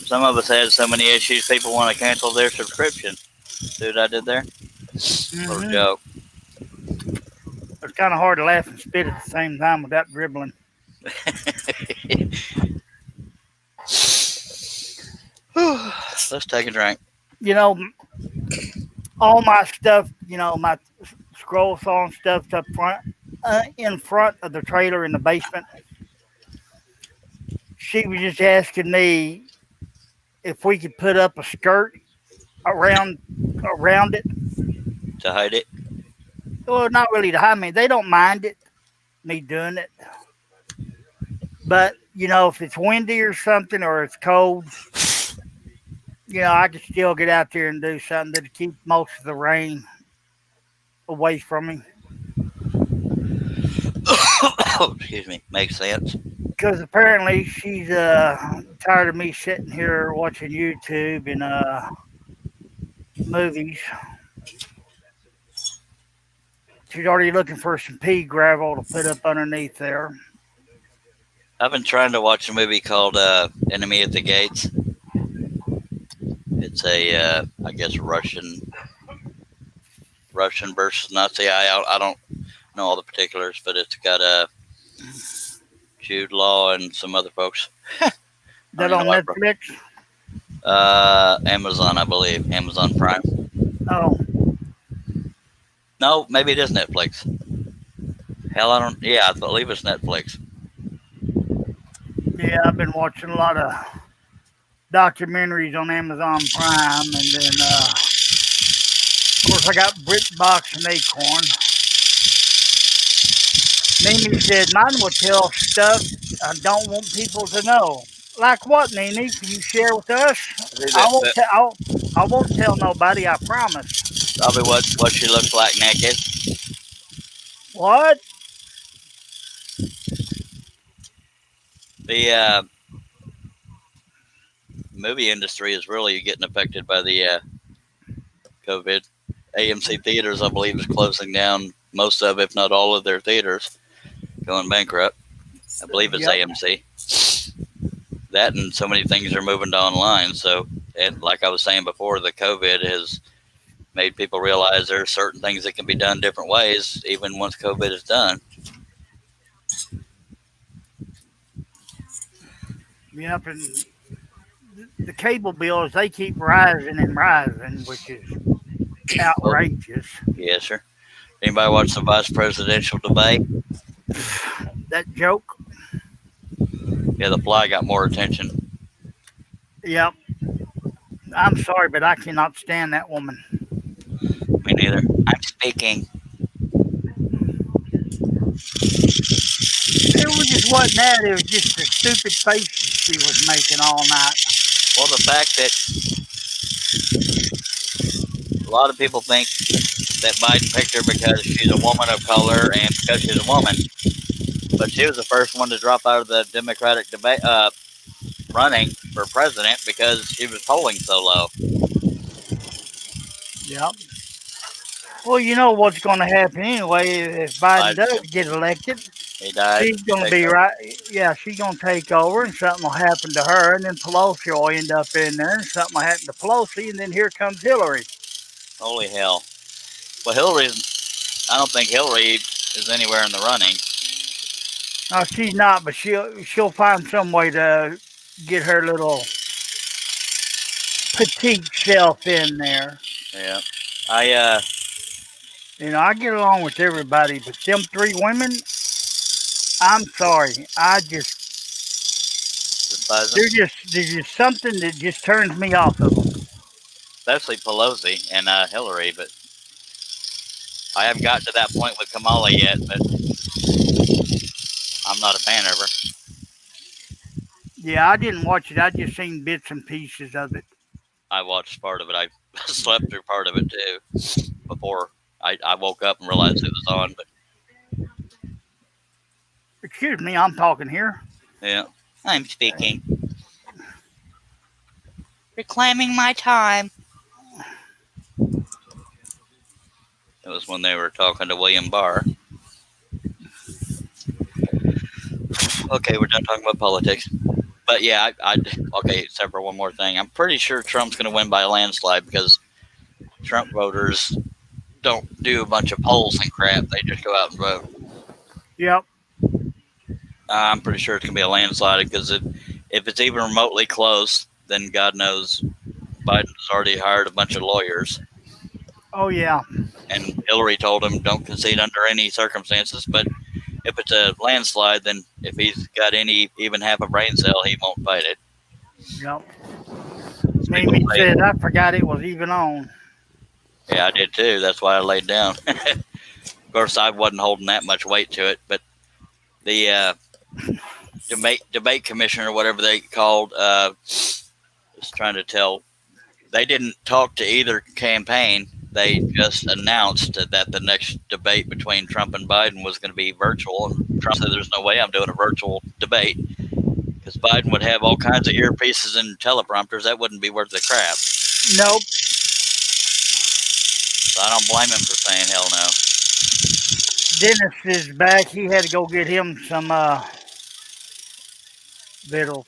Some of us had so many issues, people want to cancel their subscription. See what I did there? Little joke. It's kind of hard to laugh and spit at the same time without dribbling. Let's take a drink. You know, all my stuff, my scroll saw stuff's up front, in front of the trailer in the basement. She was just asking me if we could put up a skirt around it. To hide it? Well, not really to hide me. They don't mind me doing it. But if it's windy or something, or it's cold, I can still get out there and do something to keep most of the rain away from me. Excuse me. Makes sense. Because apparently she's tired of me sitting here watching YouTube and movies. She's already looking for some pea gravel to put up underneath there. I've been trying to watch a movie called Enemy at the Gates. It's a, I guess, Russian versus Nazi. I don't know all the particulars, but it's got Jude Law and some other folks. That on Netflix? Amazon, I believe. Amazon Prime. Oh. No, maybe it is Netflix. Hell, I don't. Yeah, I believe it's Netflix. Yeah, I've been watching a lot of documentaries on Amazon Prime, and then, of course, I got BritBox and Acorn. Mimi said, mine will tell stuff I don't want people to know. Like what, Mimi? Can you share with us? I won't tell nobody, I promise. Probably what she looks like naked. What? The movie industry is really getting affected by the COVID. AMC theaters, I believe, is closing down most of, if not all of their theaters, going bankrupt. I believe it's AMC. That and so many things are moving to online. So, and like I was saying before, the COVID has made people realize there are certain things that can be done different ways, even once COVID is done. Yep, and the cable bills, they keep rising and rising, which is outrageous. Yes, sir. Anybody watch the vice presidential debate? That joke? Yeah, the fly got more attention. Yep. I'm sorry, but I cannot stand that woman. Me neither. I'm speaking. It just wasn't that. It was just the stupid faces she was making all night. Well, the fact that a lot of people think that Biden picked her because she's a woman of color and because she's a woman. But she was the first one to drop out of the Democratic debate running for president because she was polling so low. Yep. Well, you know what's going to happen anyway if Biden does get elected. He died. She's going to be right. Yeah, she's going to take over, and something will happen to her, and then Pelosi will end up in there, and something will happen to Pelosi, and then here comes Hillary. Holy hell! Well, I don't think Hillary is anywhere in the running. No, she's not, but she'll find some way to get her little petite self in there. Yeah, I get along with everybody, but them three women, I'm sorry, there's just something that just turns me off of them. Especially Pelosi and Hillary, but I haven't gotten to that point with Kamala yet, but I'm not a fan of her. Yeah, I didn't watch it. I just seen bits and pieces of it. I watched part of it. I slept through part of it too before I woke up and realized it was on. But excuse me, I'm talking here. Yeah, I'm speaking. Reclaiming my time. It was when they were talking to William Barr. Okay, we're done talking about politics. But yeah, okay, except for one more thing. I'm pretty sure Trump's going to win by a landslide because Trump voters don't do a bunch of polls and crap. They just go out and vote. Yep. I'm pretty sure it's going to be a landslide because if it's even remotely close, then God knows Biden's already hired a bunch of lawyers. Oh, yeah. And Hillary told him don't concede under any circumstances. But if it's a landslide, then if he's got even half a brain cell, he won't fight it. Yep. Mimi said, I forgot it was even on. Yeah, I did too. That's why I laid down. Of course, I wasn't holding that much weight to it, but the debate commission or whatever they called was trying to tell. They didn't talk to either campaign. They just announced that the next debate between Trump and Biden was going to be virtual. And Trump said, "There's no way I'm doing a virtual debate because Biden would have all kinds of earpieces and teleprompters. That wouldn't be worth the crap." Nope. So I don't blame him for saying hell no. Dennis is back. He had to go get him some victuals.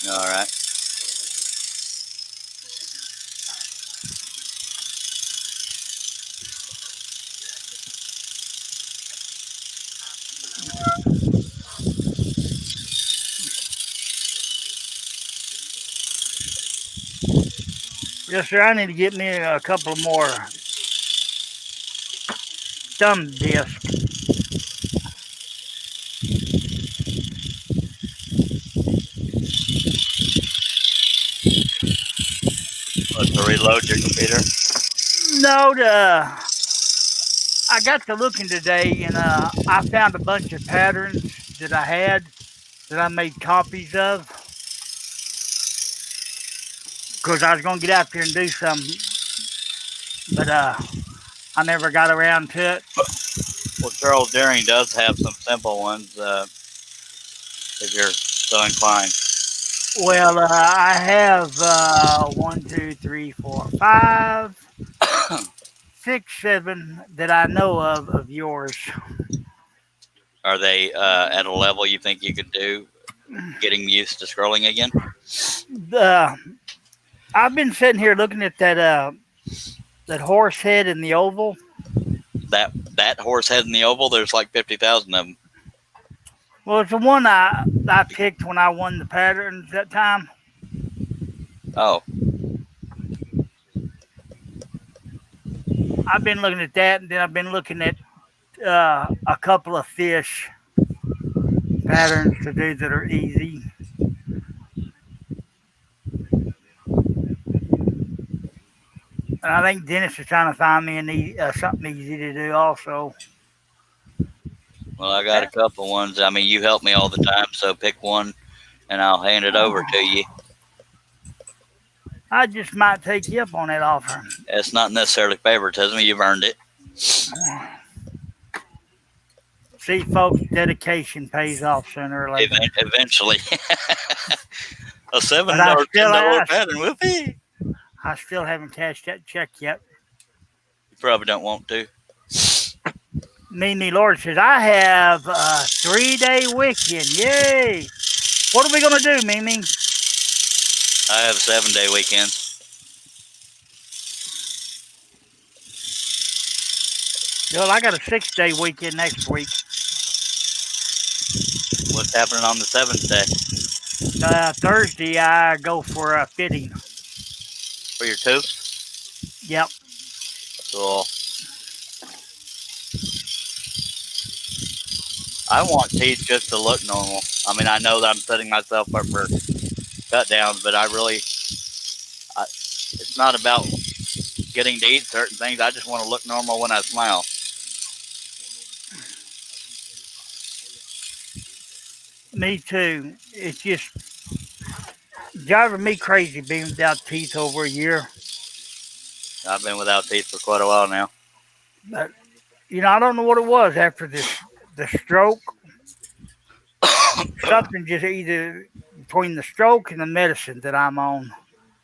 All right. Yes, sir. I need to get me a couple more thumb discs. What, to reload your computer? No, I got to looking today, and I found a bunch of patterns that I had that I made copies of because I was going to get out there and do something, but I never got around to it. Well, Charles Deering does have some simple ones if you're so inclined. Well, I have 1, 2, 3, 4, 5, 6, 7 that I know of yours. Are they at a level you think you could do, getting used to scrolling again? I've been sitting here looking at that horse head in the oval. That horse head in the oval, there's like 50,000 of them. Well, it's the one I picked when I won the patterns that time. Oh. I've been looking at that, and then I've been looking at a couple of fish patterns to do that are easy. And I think Dennis is trying to find me something easy to do also. Well, I got a couple ones. I mean, you help me all the time, so pick one, and I'll hand it over to you. I just might take you up on that offer. It's not necessarily favoritism. You've earned it. See, folks, dedication pays off sooner or later. Eventually. A $7 $10 pattern will be. I still haven't cashed that check yet. You probably don't want to. Mimi Lord says, I have a 3-day weekend. Yay! What are we going to do, Mimi? I have 7-day weekends. Well, I got a 6-day weekend next week. What's happening on the 7th day? Thursday, I go for a fitting. For your tooth? Yep. Cool. I want teeth just to look normal. I mean, I know that I'm setting myself up for cut downs, but it's not about getting to eat certain things. I just want to look normal when I smile. Me too. It's just driving me crazy being without teeth over a year. I've been without teeth for quite a while now. But, I don't know what it was after the stroke. Something just either between the stroke and the medicine that I'm on.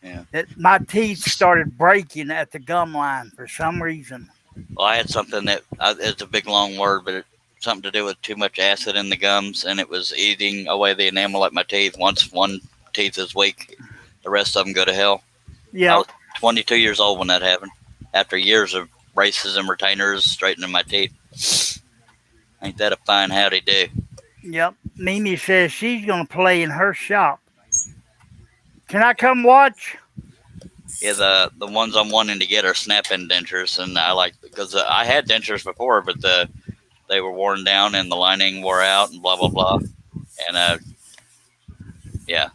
Yeah. That my teeth started breaking at the gum line for some reason. Well, I had something that it's a big long word, but it's something to do with too much acid in the gums, and it was eating away the enamel at my teeth. Once one teeth is weak, the rest of them go to hell. Yeah. I was 22 years old when that happened. After years of braces and retainers straightening my teeth. Ain't that a fine howdy do? Yep. Mimi says she's going to play in her shop. Can I come watch? Yeah, the ones I'm wanting to get are snap-in dentures, and I like because I had dentures before, but they were worn down and the lining wore out and blah blah blah, and yeah.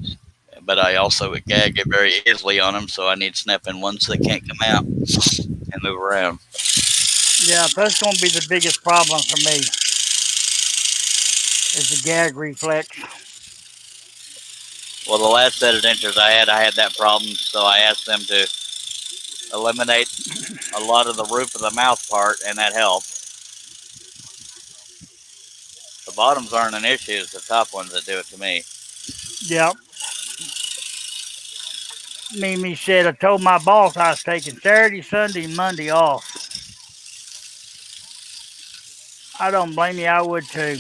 But I also gag it very easily on them, so I need snap-in ones that can't come out and move around. Yeah, that's going to be the biggest problem for me. It's a gag reflex. Well, the last set of dentures I had that problem, so I asked them to eliminate a lot of the roof of the mouth part, and that helped. The bottoms aren't an issue, it's the top ones that do it to me. Yep. Mimi said, I told my boss I was taking Saturday, Sunday, and Monday off. I don't blame you, I would too.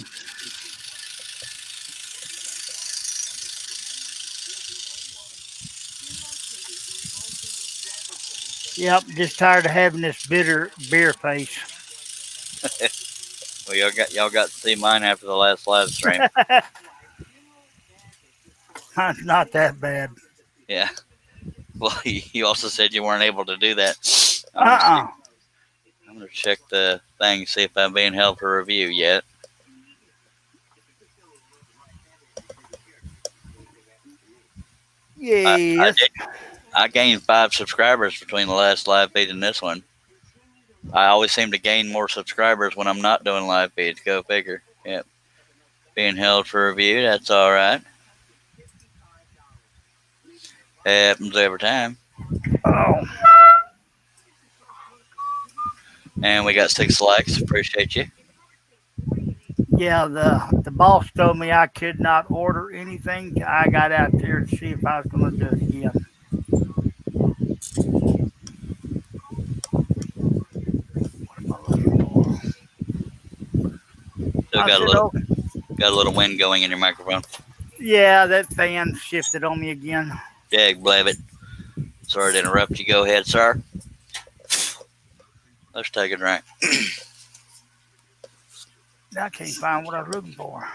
Yep, just tired of having this bitter beer face. Well, y'all got to see mine after the last live stream. Not that bad. Yeah. Well, you also said you weren't able to do that. I'm going to check the thing, see if I'm being held for review yet. Yes. I gained 5 subscribers between the last live feed and this one. I always seem to gain more subscribers when I'm not doing live feeds. Go figure. Yep. Being held for review, that's all right. Happens every time. Oh. And we got 6 likes. Appreciate you. Yeah, the boss told me I could not order anything. I got out there to see if I was going to do it again. Still got a little wind going in your microphone. Yeah, that fan shifted on me again. Dag blabbit. Sorry to interrupt you. Go ahead, sir. Let's take a drink. I can't find what I was looking for.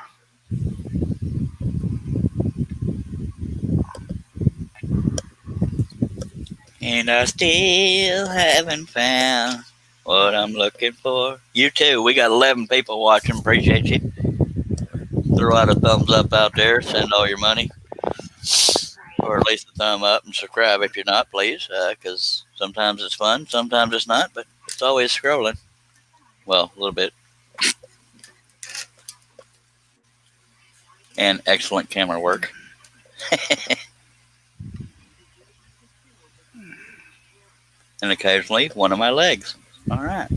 And I still haven't found what I'm looking for. You too. We got 11 people watching. Appreciate you. Throw out a thumbs up out there. Send all your money. Or at least a thumb up, and subscribe if you're not, please. Because sometimes it's fun, sometimes it's not, but it's always scrolling. Well, a little bit. And excellent camera work. And occasionally one of my legs. All right.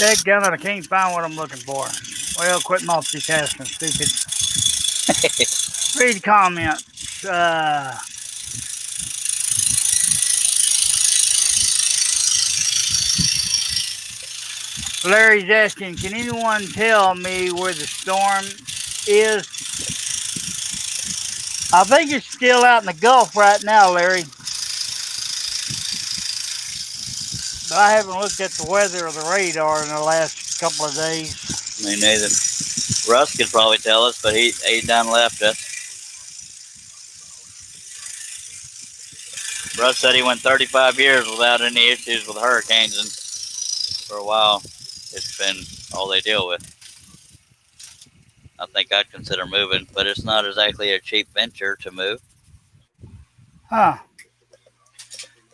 Dadgummit, I can't find what I'm looking for. Well, quit multitasking, stupid. Read comments. Larry's asking, can anyone tell me where the storm is? I think it's still out in the Gulf right now, Larry. But I haven't looked at the weather or the radar in the last couple of days. Me neither. Russ could probably tell us, but he done left us. Russ said he went 35 years without any issues with hurricanes, and for a while it's been all they deal with. I think I'd consider moving, but it's not exactly a cheap venture to move. Huh.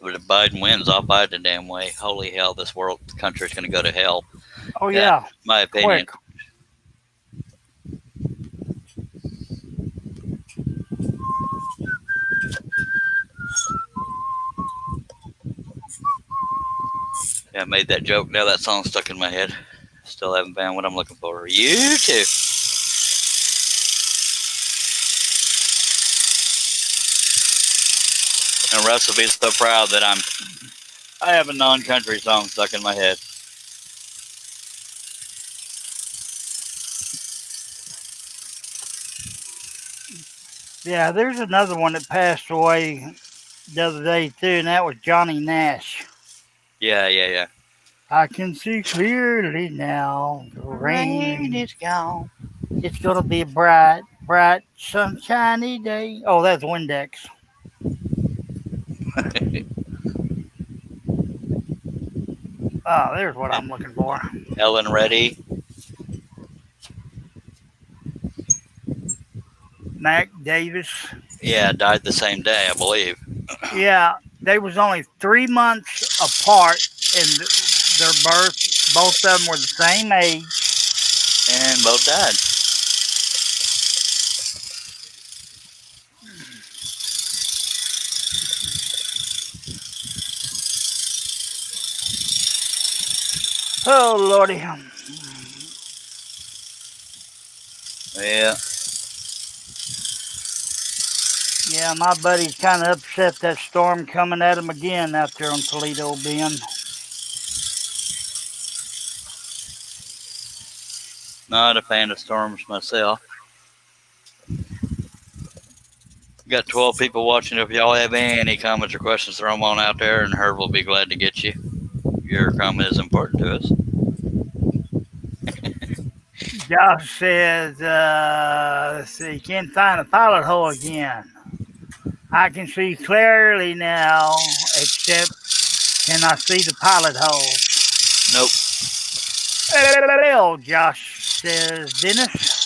If Biden wins, I'll buy it the damn way. Holy hell, this country's going to go to hell. Oh, yeah. That's my opinion. Quick. Yeah, I made that joke. Now that song's stuck in my head. Still haven't found what I'm looking for. You too. And Russ will be so proud that I have a non-country song stuck in my head. Yeah, there's another one that passed away the other day, too, and that was Johnny Nash. Yeah. I can see clearly now. The rain is gone. It's going to be a bright, sunshiny day. Oh, that's Windex. Oh, there's what I'm looking for. Ellen Reddy. Mac Davis. Yeah, died the same day, I believe. Yeah, they was only 3 months apart in their birth. Both of them were the same age. And both died. Oh, Lordy. Yeah. Yeah, my buddy's kind of upset that storm coming at him again out there on Toledo Bend. Not a fan of storms myself. Got 12 people watching. If y'all have any comments or questions, throw them on out there, and Herb will be glad to get you. Your comment is important to us. Josh says, let's see, can't find a pilot hole again. I can see clearly now, except can I see the pilot hole? Nope. Well, Josh says, Dennis.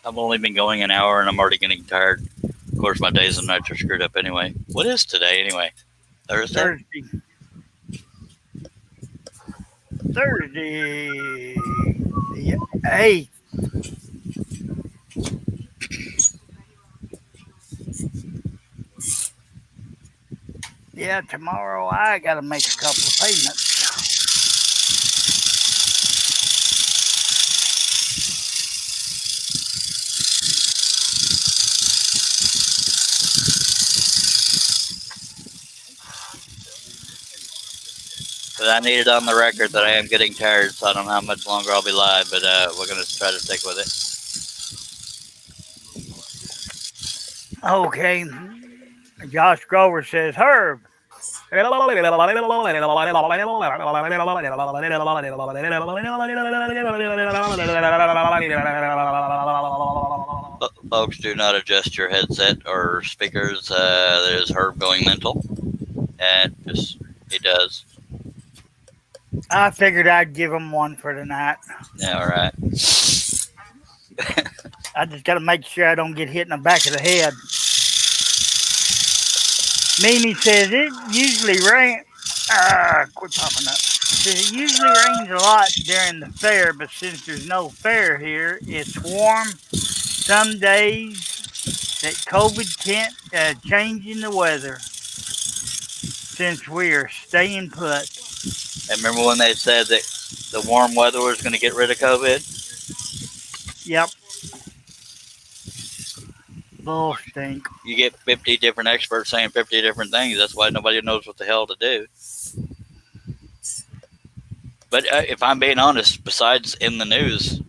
I've only been going an hour and I'm already getting tired. Of course, my days and nights are screwed up anyway. What is today anyway? Thursday? Thursday. The 8th. Yeah, tomorrow I got to make a couple of payments. But I need it on the record that I am getting tired, so I don't know how much longer I'll be live, but we're going to try to stick with it. Okay. Josh Grover says, Herb. Folks, do not adjust your headset or speakers. There's Herb going mental. And he does. I figured I'd give him one for tonight. Yeah, all right. I just got to make sure I don't get hit in the back of the head. Mimi says it usually rains. Quit popping up. Says it usually rains a lot during the fair, but since there's no fair here, it's warm. Some days that COVID can't changing the weather since we are staying put. And remember when they said that the warm weather was going to get rid of COVID? Yep. Bull stink. You get 50 different experts saying 50 different things. That's why nobody knows what the hell to do. But if I'm being honest, besides in the news,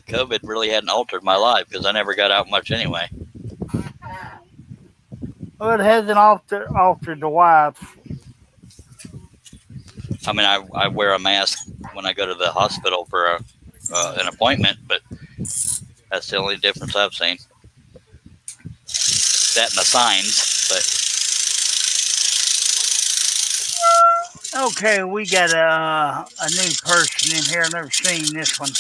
COVID really hadn't altered my life because I never got out much anyway. Well, it hasn't altered the wife. I mean, I wear a mask when I go to the hospital for an appointment, but that's the only difference I've seen. That and the signs, but okay, we got a new person in here. I've never seen this one.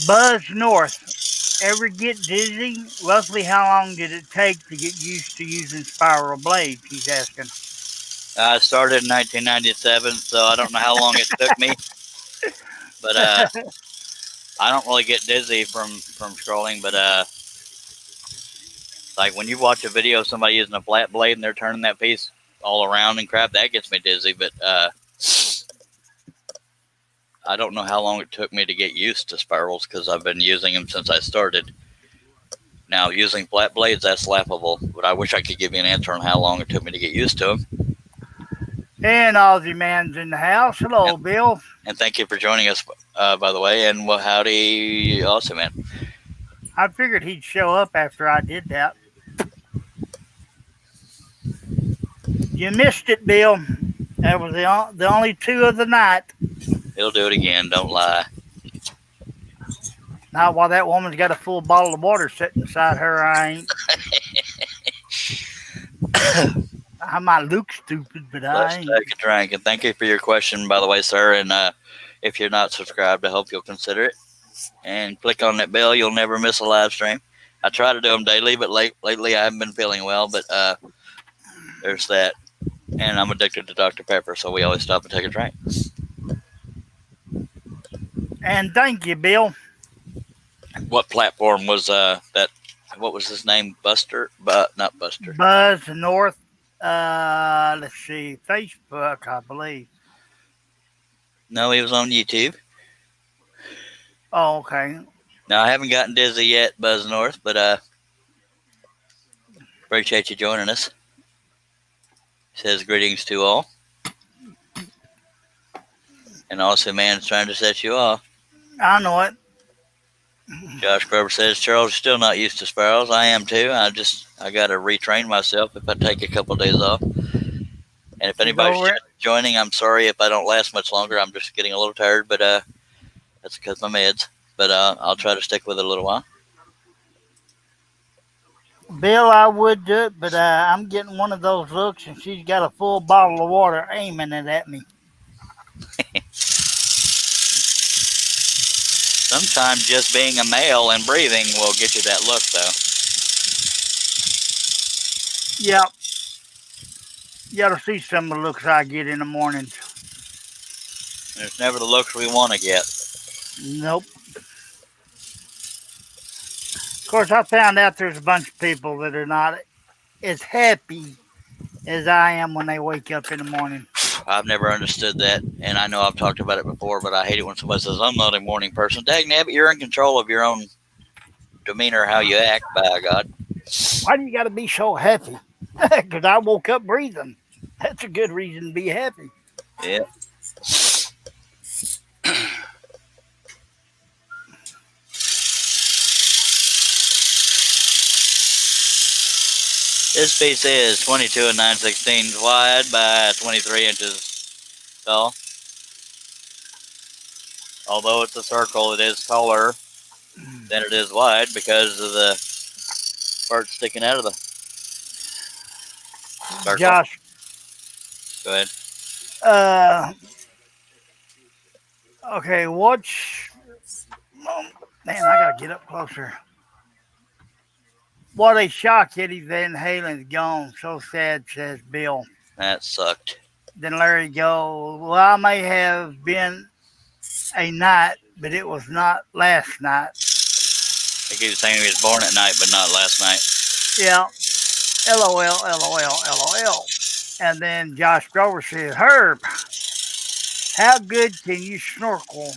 Buzz North. Ever get dizzy? Roughly how long did it take to get used to using spiral blades? He's asking. I started in 1997, so I don't know how long it took me. But I don't really get dizzy from scrolling, but like when you watch a video of somebody using a flat blade and they're turning that piece all around and crap, that gets me dizzy. But I don't know how long it took me to get used to spirals because I've been using them since I started. Now, using flat blades, that's laughable, but I wish I could give you an answer on how long it took me to get used to them. And Aussie Man's in the house. Hello, yep. Bill. And thank you for joining us, by the way. And well, howdy, Aussie Man. I figured he'd show up after I did that. You missed it, Bill. That was the only two of the night. He'll do it again. Don't lie. Not while that woman's got a full bottle of water sitting beside her. I ain't. I might look stupid, but Let's I ain't. take a drink. And thank you for your question, by the way, sir. And if you're not subscribed, I hope you'll consider it. And click on that bell. You'll never miss a live stream. I try to do them daily, but lately I haven't been feeling well. But there's that. And I'm addicted to Dr. Pepper, so we always stop and take a drink. And thank you, Bill. What platform was that? What was his name? Buster? But not Buster. Buzz North. Let's see. Facebook, I believe. No, he was on YouTube. Oh, okay. Now, I haven't gotten dizzy yet, Buzz North, but appreciate you joining us. Says greetings to all. And also, man's trying to set you off. I know it. Josh Grover says, Charles, you're still not used to sparrows. I am too. I got to retrain myself if I take a couple of days off. And if anybody's joining, I'm sorry if I don't last much longer. I'm just getting a little tired, but that's because of my meds. But I'll try to stick with it a little while. Bill, I would do it, but I'm getting one of those looks, and she's got a full bottle of water aiming it at me. Sometimes just being a male and breathing will get you that look, though. Yep. You ought to see some of the looks I get in the mornings. There's never the looks we want to get. Nope. Of course, I found out there's a bunch of people that are not as happy as I am when they wake up in the morning. I've never understood that, and I know I've talked about it before, but I hate it when somebody says, I'm not a morning person. Dagnabbit, you're in control of your own demeanor, how you act, by God. Why do you got to be so happy? Because I woke up breathing. That's a good reason to be happy. Yeah. This piece is 22 and 9/16 wide by 23 inches tall. Although it's a circle, it is taller than it is wide because of the part sticking out of the circle. Josh. Go ahead. Okay, watch. Oh, man, I got to get up closer. What a shock, Eddie Van Halen's gone. So sad, says Bill. That sucked. Then Larry go, well, I may have been a night, but it was not last night. I keep saying he was born at night, but not last night. Yeah. LOL, LOL, LOL. And then Josh Grover says, Herb, how good can you snorkel?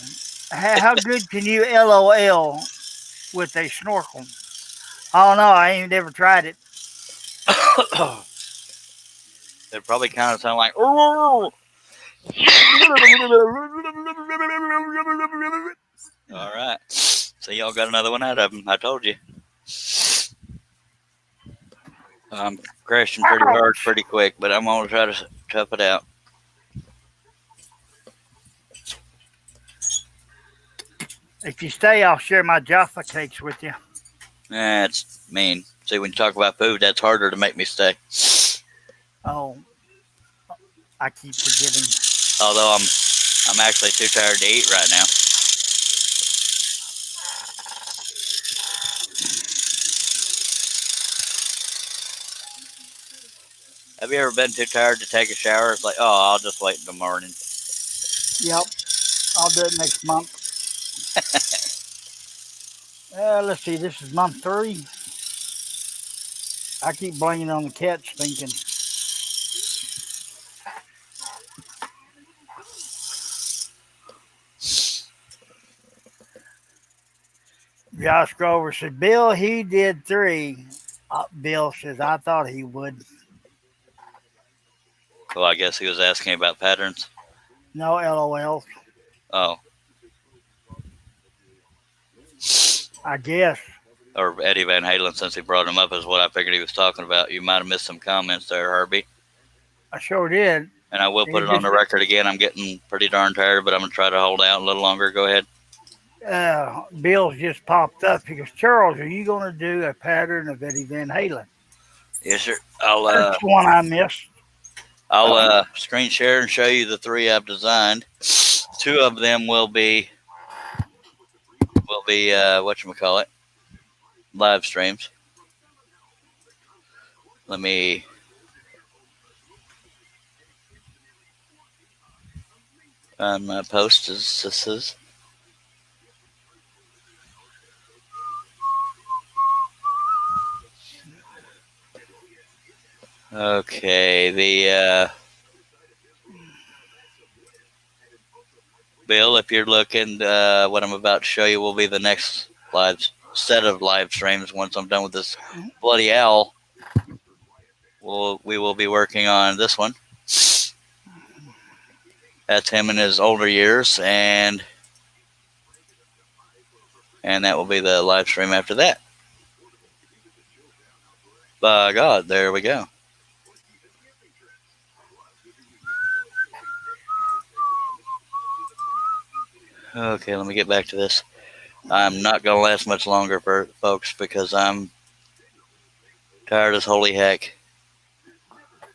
How good can you LOL with a snorkel? Oh, no, I ain't never tried it. It probably kind of sound like, All right. So y'all got another one out of him. I told you. I'm crashing pretty hard, pretty quick, but I'm going to try to tough it out. If you stay, I'll share my Jaffa cakes with you. That's mean. See, when you talk about food, that's harder to make me stay. Oh, I keep forgetting. Although I'm actually too tired to eat right now. Have you ever been too tired to take a shower? It's like, oh, I'll just wait until morning. Yep, I'll do it next month. Let's see, this is month 3. I keep blaming on the cat stinking. Josh Grover said, Bill, he did 3. Bill says, I thought he would. Well, I guess he was asking about patterns. No LOL. Oh. I guess. Or Eddie Van Halen, since he brought him up, is what I figured he was talking about. You might have missed some comments there, Herbie. I sure did. And I will put it on the record again. I'm getting pretty darn tired, but I'm going to try to hold out a little longer. Go ahead. Bill's just popped up. He goes, Charles, are you going to do a pattern of Eddie Van Halen? Yes, sir. I'll. That's the one I missed. I'll screen share and show you the 3 I've designed. 2 of them will be whatchamacallit, live streams. Let me find my posts. Okay, the Bill, if you're looking, what I'm about to show you will be the next set of live streams. Once I'm done with this bloody owl, we will be working on this one. That's him in his older years, and that will be the live stream after that. By God, there we go. Okay, let me get back to this. I'm not going to last much longer, folks, because I'm tired as holy heck.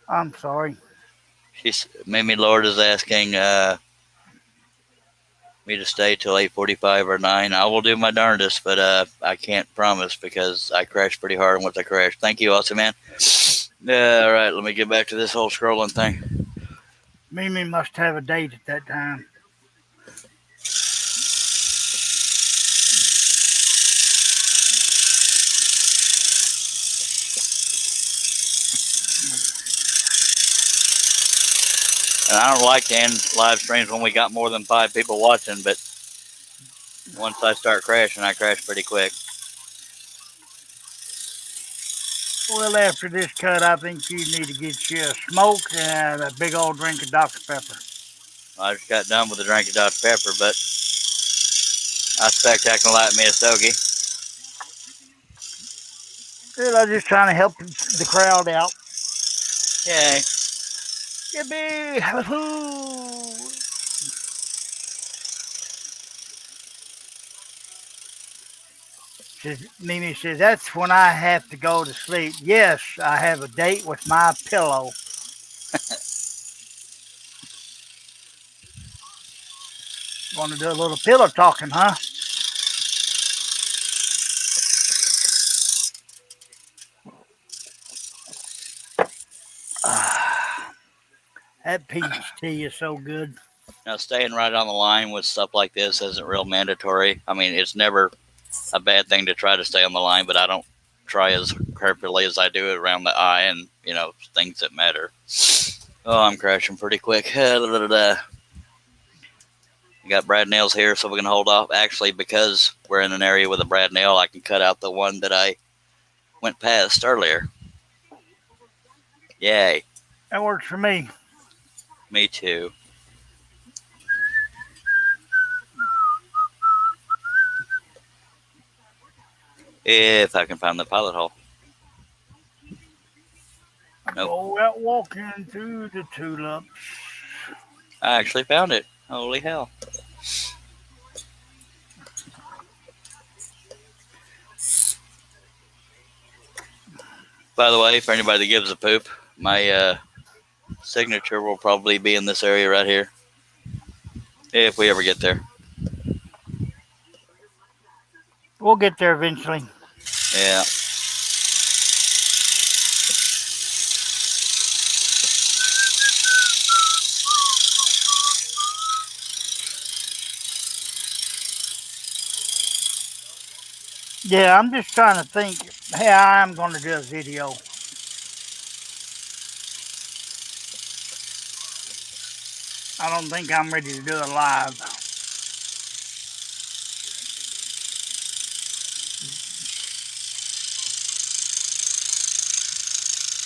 I'm sorry. Mimi Lord is asking me to stay till 8:45 or 9. I will do my darndest, but I can't promise because I crashed pretty hard once I crashed. Thank you, awesome man. All right, let me get back to this whole scrolling thing. Mimi must have a date at that time. And I don't like to end live streams when we got more than 5 people watching, but once I start crashing, I crash pretty quick. Well, after this cut, I think you need to get you a smoke and a big old drink of Dr. Pepper. I just got done with a drink of Dr. Pepper, but I expect I can light me a stogie. Well, I'm just trying to help the crowd out. Yay. Yippee! Mimi says, that's when I have to go to sleep. Yes, I have a date with my pillow. Want to do a little pillow talking, huh? That peach tea is so good. Now, staying right on the line with stuff like this isn't real mandatory. I mean, it's never a bad thing to try to stay on the line, but I don't try as carefully as I do around the eye and, things that matter. Oh, I'm crashing pretty quick. You got brad nails here, so we can hold off. Actually, because we're in an area with a brad nail, I can cut out the one that I went past earlier. Yay. That works for me. Me too. If I can find the pilot hole. Nope. Go out walking through the tulips. I actually found it. Holy hell. By the way, for anybody that gives a poop, my signature will probably be in this area right here. If we ever get there. We'll get there eventually. Yeah. Yeah, I'm just trying to think how I'm going to do a video. I don't think I'm ready to do it live.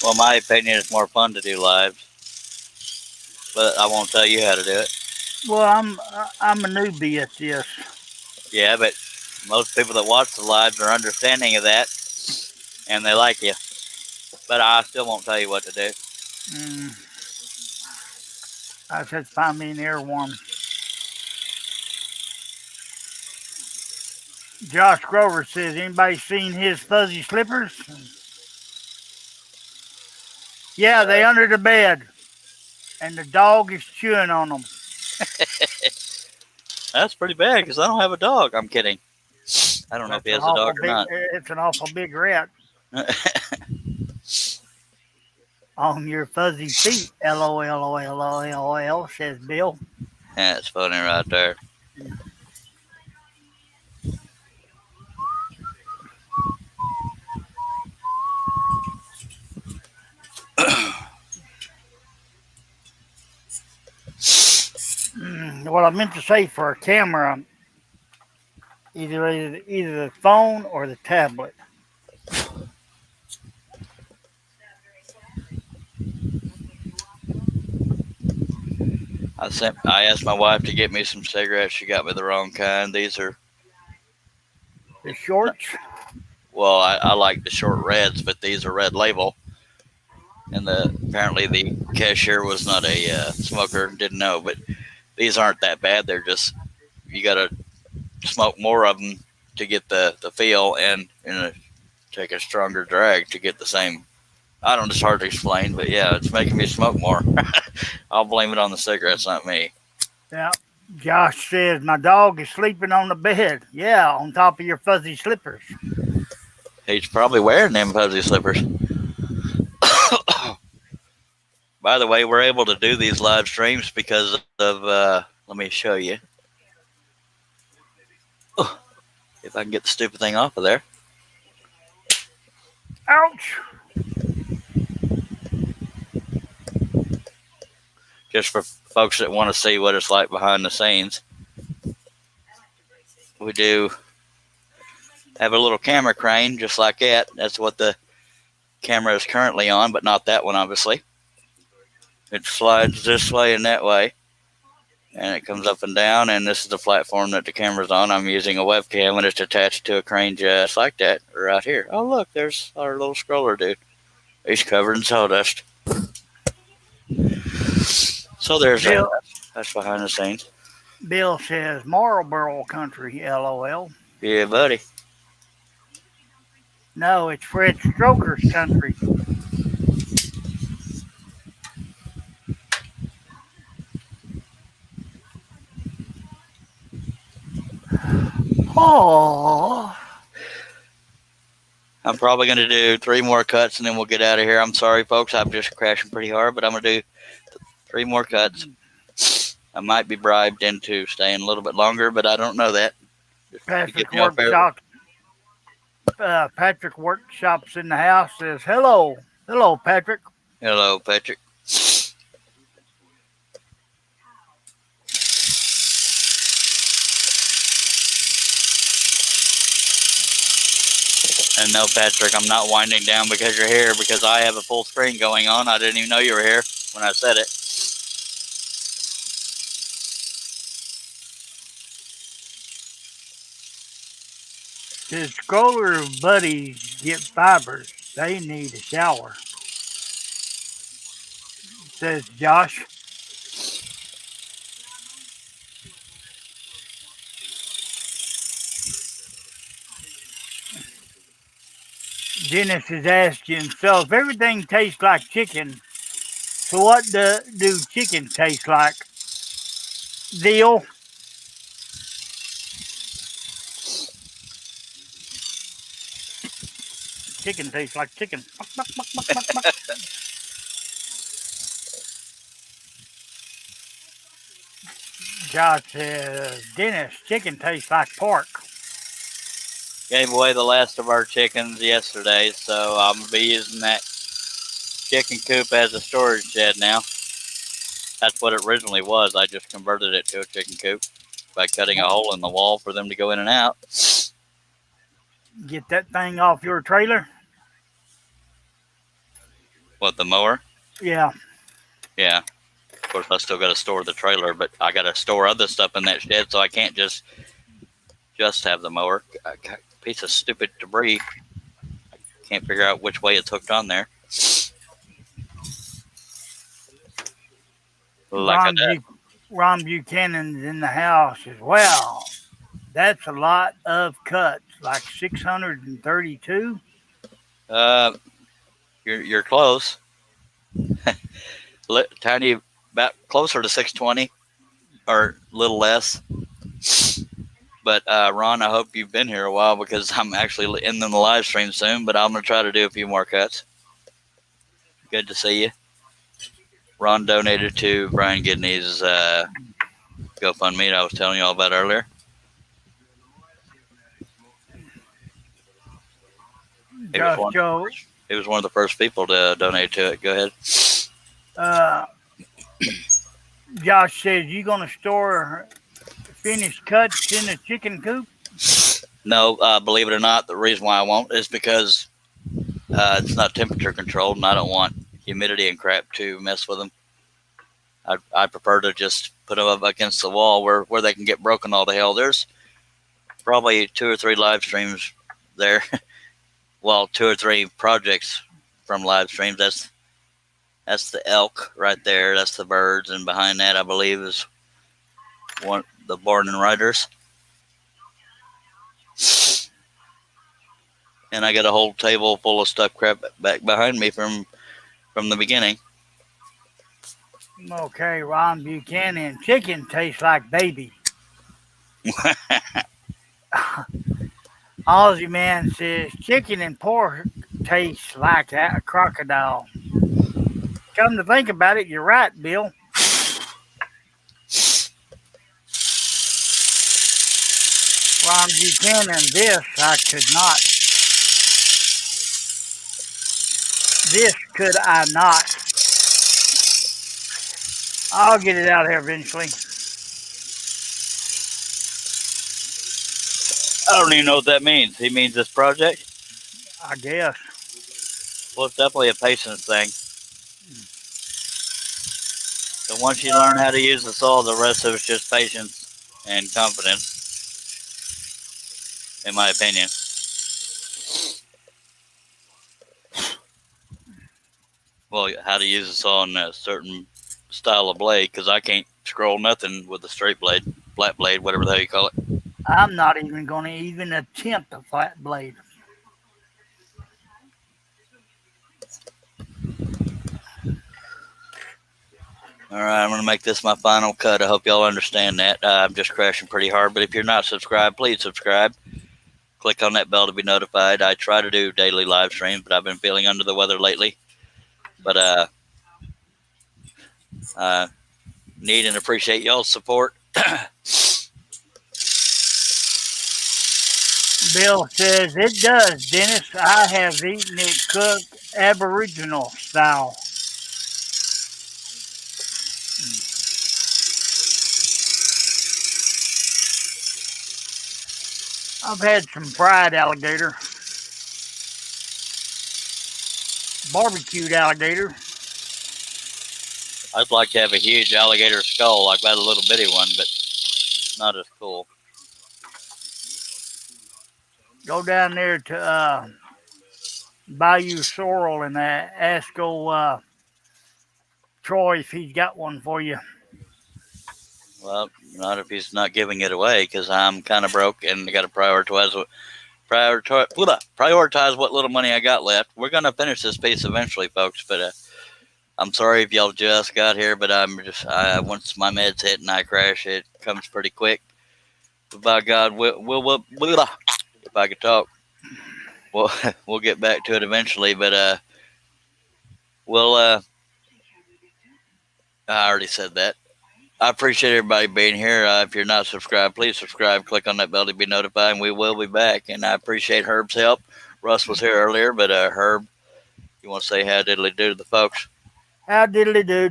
Well, my opinion is more fun to do live, but I won't tell you how to do it. Well, I'm a newbie at this. Yeah, but most people that watch the lives are understanding of that, and they like you. But I still won't tell you what to do. I said, find me an earworm. Josh Grover says, anybody seen his fuzzy slippers? Yeah, they under the bed. and the dog is chewing on them. That's pretty bad because I don't have a dog. I'm kidding. I don't know if he has a dog or not. It's an awful big rat on your fuzzy feet. LOL, says Bill. That's funny right there. What I meant to say for a camera, either the phone or the tablet. I asked my wife to get me some cigarettes. She got me the wrong kind. These are the shorts. Well, I like the short reds, but these are Red Label. And apparently the cashier was not a smoker, didn't know, but these aren't that bad. They're just, you got to smoke more of them to get the feel and take a stronger drag to get the same. I don't know, it's hard to explain, but yeah, it's making me smoke more. I'll blame it on the cigarettes, not me. Yeah. Josh says, my dog is sleeping on the bed. Yeah, on top of your fuzzy slippers. He's probably wearing them fuzzy slippers. By the way, we're able to do these live streams because of, let me show you. Oh, if I can get the stupid thing off of there. Ouch. Just for folks that want to see what it's like behind the scenes, we do have a little camera crane just like that. That's what the camera is currently on, but not that one, obviously. It slides this way and that way, and it comes up and down, and this is the platform that the camera's on. I'm using a webcam, and it's attached to a crane just like that right here. Oh, look, there's our little scroller dude. He's covered in sawdust. So there's that. That's behind the scenes. Bill says Marlboro country, LOL. Yeah, buddy. No, it's Fred Stroker's country. Oh. I'm probably going to do 3 more cuts and then we'll get out of here. I'm sorry, folks. I'm just crashing pretty hard, but I'm going to do 3 more cuts. I might be bribed into staying a little bit longer, but I don't know that. Patrick Workshops in the house says, hello. Hello, Patrick. Hello, Patrick. And no, Patrick, I'm not winding down because you're here, because I have a full screen going on. I didn't even know you were here when I said it. His scroller buddies get fibers. They need a shower, says Josh. Dennis is asking himself, if everything tastes like chicken, so what do chicken taste like? Veal? Chicken tastes like chicken. Josh says, Dennis, chicken tastes like pork. Gave away the last of our chickens yesterday, so I'm going to be using that chicken coop as a storage shed now. That's what it originally was. I just converted it to a chicken coop by cutting a hole in the wall for them to go in and out. Get that thing off your trailer? What, the mower? Yeah. Yeah. Of course, I still got to store the trailer, but I got to store other stuff in that shed, so I can't just have the mower. I got a piece of stupid debris. I can't figure out which way it's hooked on there. Ron Buchanan's in the house as well. That's a lot of cuts, like 632. You're close. about closer to 620 or a little less. But Ron, I hope you've been here a while because I'm actually in the live stream soon, but I'm going to try to do a few more cuts. Good to see you. Ron donated to Brian Gidney's GoFundMe that I was telling you all about earlier. He was one of the first people to donate to it. Go ahead. Josh says, you going to store finished cuts in the chicken coop? No, believe it or not, the reason why I won't is because it's not temperature controlled, and I don't want humidity and crap to mess with them. I prefer to just put them up against the wall where they can get broken all the hell. There's probably 2 or 3 live streams there. Well, 2 or 3 projects from live streams. That's the elk right there. That's the birds, and behind that, I believe, is the Born and Riders. And I got a whole table full of stuff crap back behind me from the beginning. Okay, Ron Buchanan. Chicken tastes like baby. Aussie Man says chicken and pork tastes like a crocodile. Come to think about it, you're right, Bill. Ron Buchanan, this I could not. This could I not. I'll get it out here eventually. I don't even know what that means. He means this project? I guess. Well, it's definitely a patience thing. So once you learn how to use the saw, the rest of it's just patience and confidence, in my opinion. Well, how to use the saw in a certain style of blade, because I can't scroll nothing with a straight blade, flat blade, whatever the hell you call it. I'm not even going to even attempt a flat blade. All right, I'm going to make this my final cut. I hope y'all understand that. I'm just crashing pretty hard, but if you're not subscribed, please subscribe. Click on that bell to be notified. I try to do daily live streams, but I've been feeling under the weather lately. But need and appreciate y'all's support. Bill says, it does, Dennis. I have eaten it cooked Aboriginal style. I've had some fried alligator. Barbecued alligator. I'd like to have a huge alligator skull. I've got a little bitty one, but not as cool. Go down there to Bayou Sorrel and ask old Troy if he's got one for you. Well, not if he's not giving it away, because I'm kind of broke and I got to prioritize what little money I got left. We're going to finish this piece eventually, folks, but I'm sorry if y'all just got here, but once my meds hit and I crash, it comes pretty quick. But by God, we'll if I could talk, we'll get back to it eventually, but I already said that. I appreciate everybody being here. If you're not subscribed, please subscribe. Click on that bell to be notified, and we will be back. And I appreciate Herb's help. Russ was here earlier, but Herb, you want to say how diddly do to the folks? How diddly do,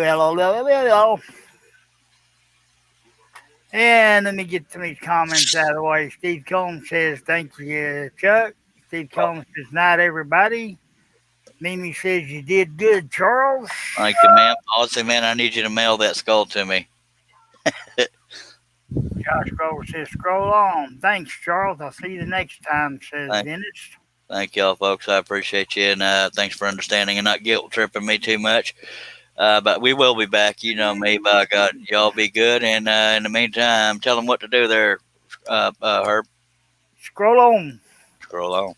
hello. And let me get some of these comments out of the way. Steve Combs says, thank you, Chuck. Steve Combs says, night, everybody. Mimi says, you did good, Charles. Thank you, ma'am. Honestly, man, I need you to mail that skull to me. Josh Grover says, scroll on. Thanks, Charles. I'll see you the next time, says Dennis. Thank y'all, folks. I appreciate you, and thanks for understanding and not guilt-tripping me too much. But we will be back. You know me, by God. Y'all be good, and in the meantime, tell them what to do there, Herb. Scroll on. Scroll on.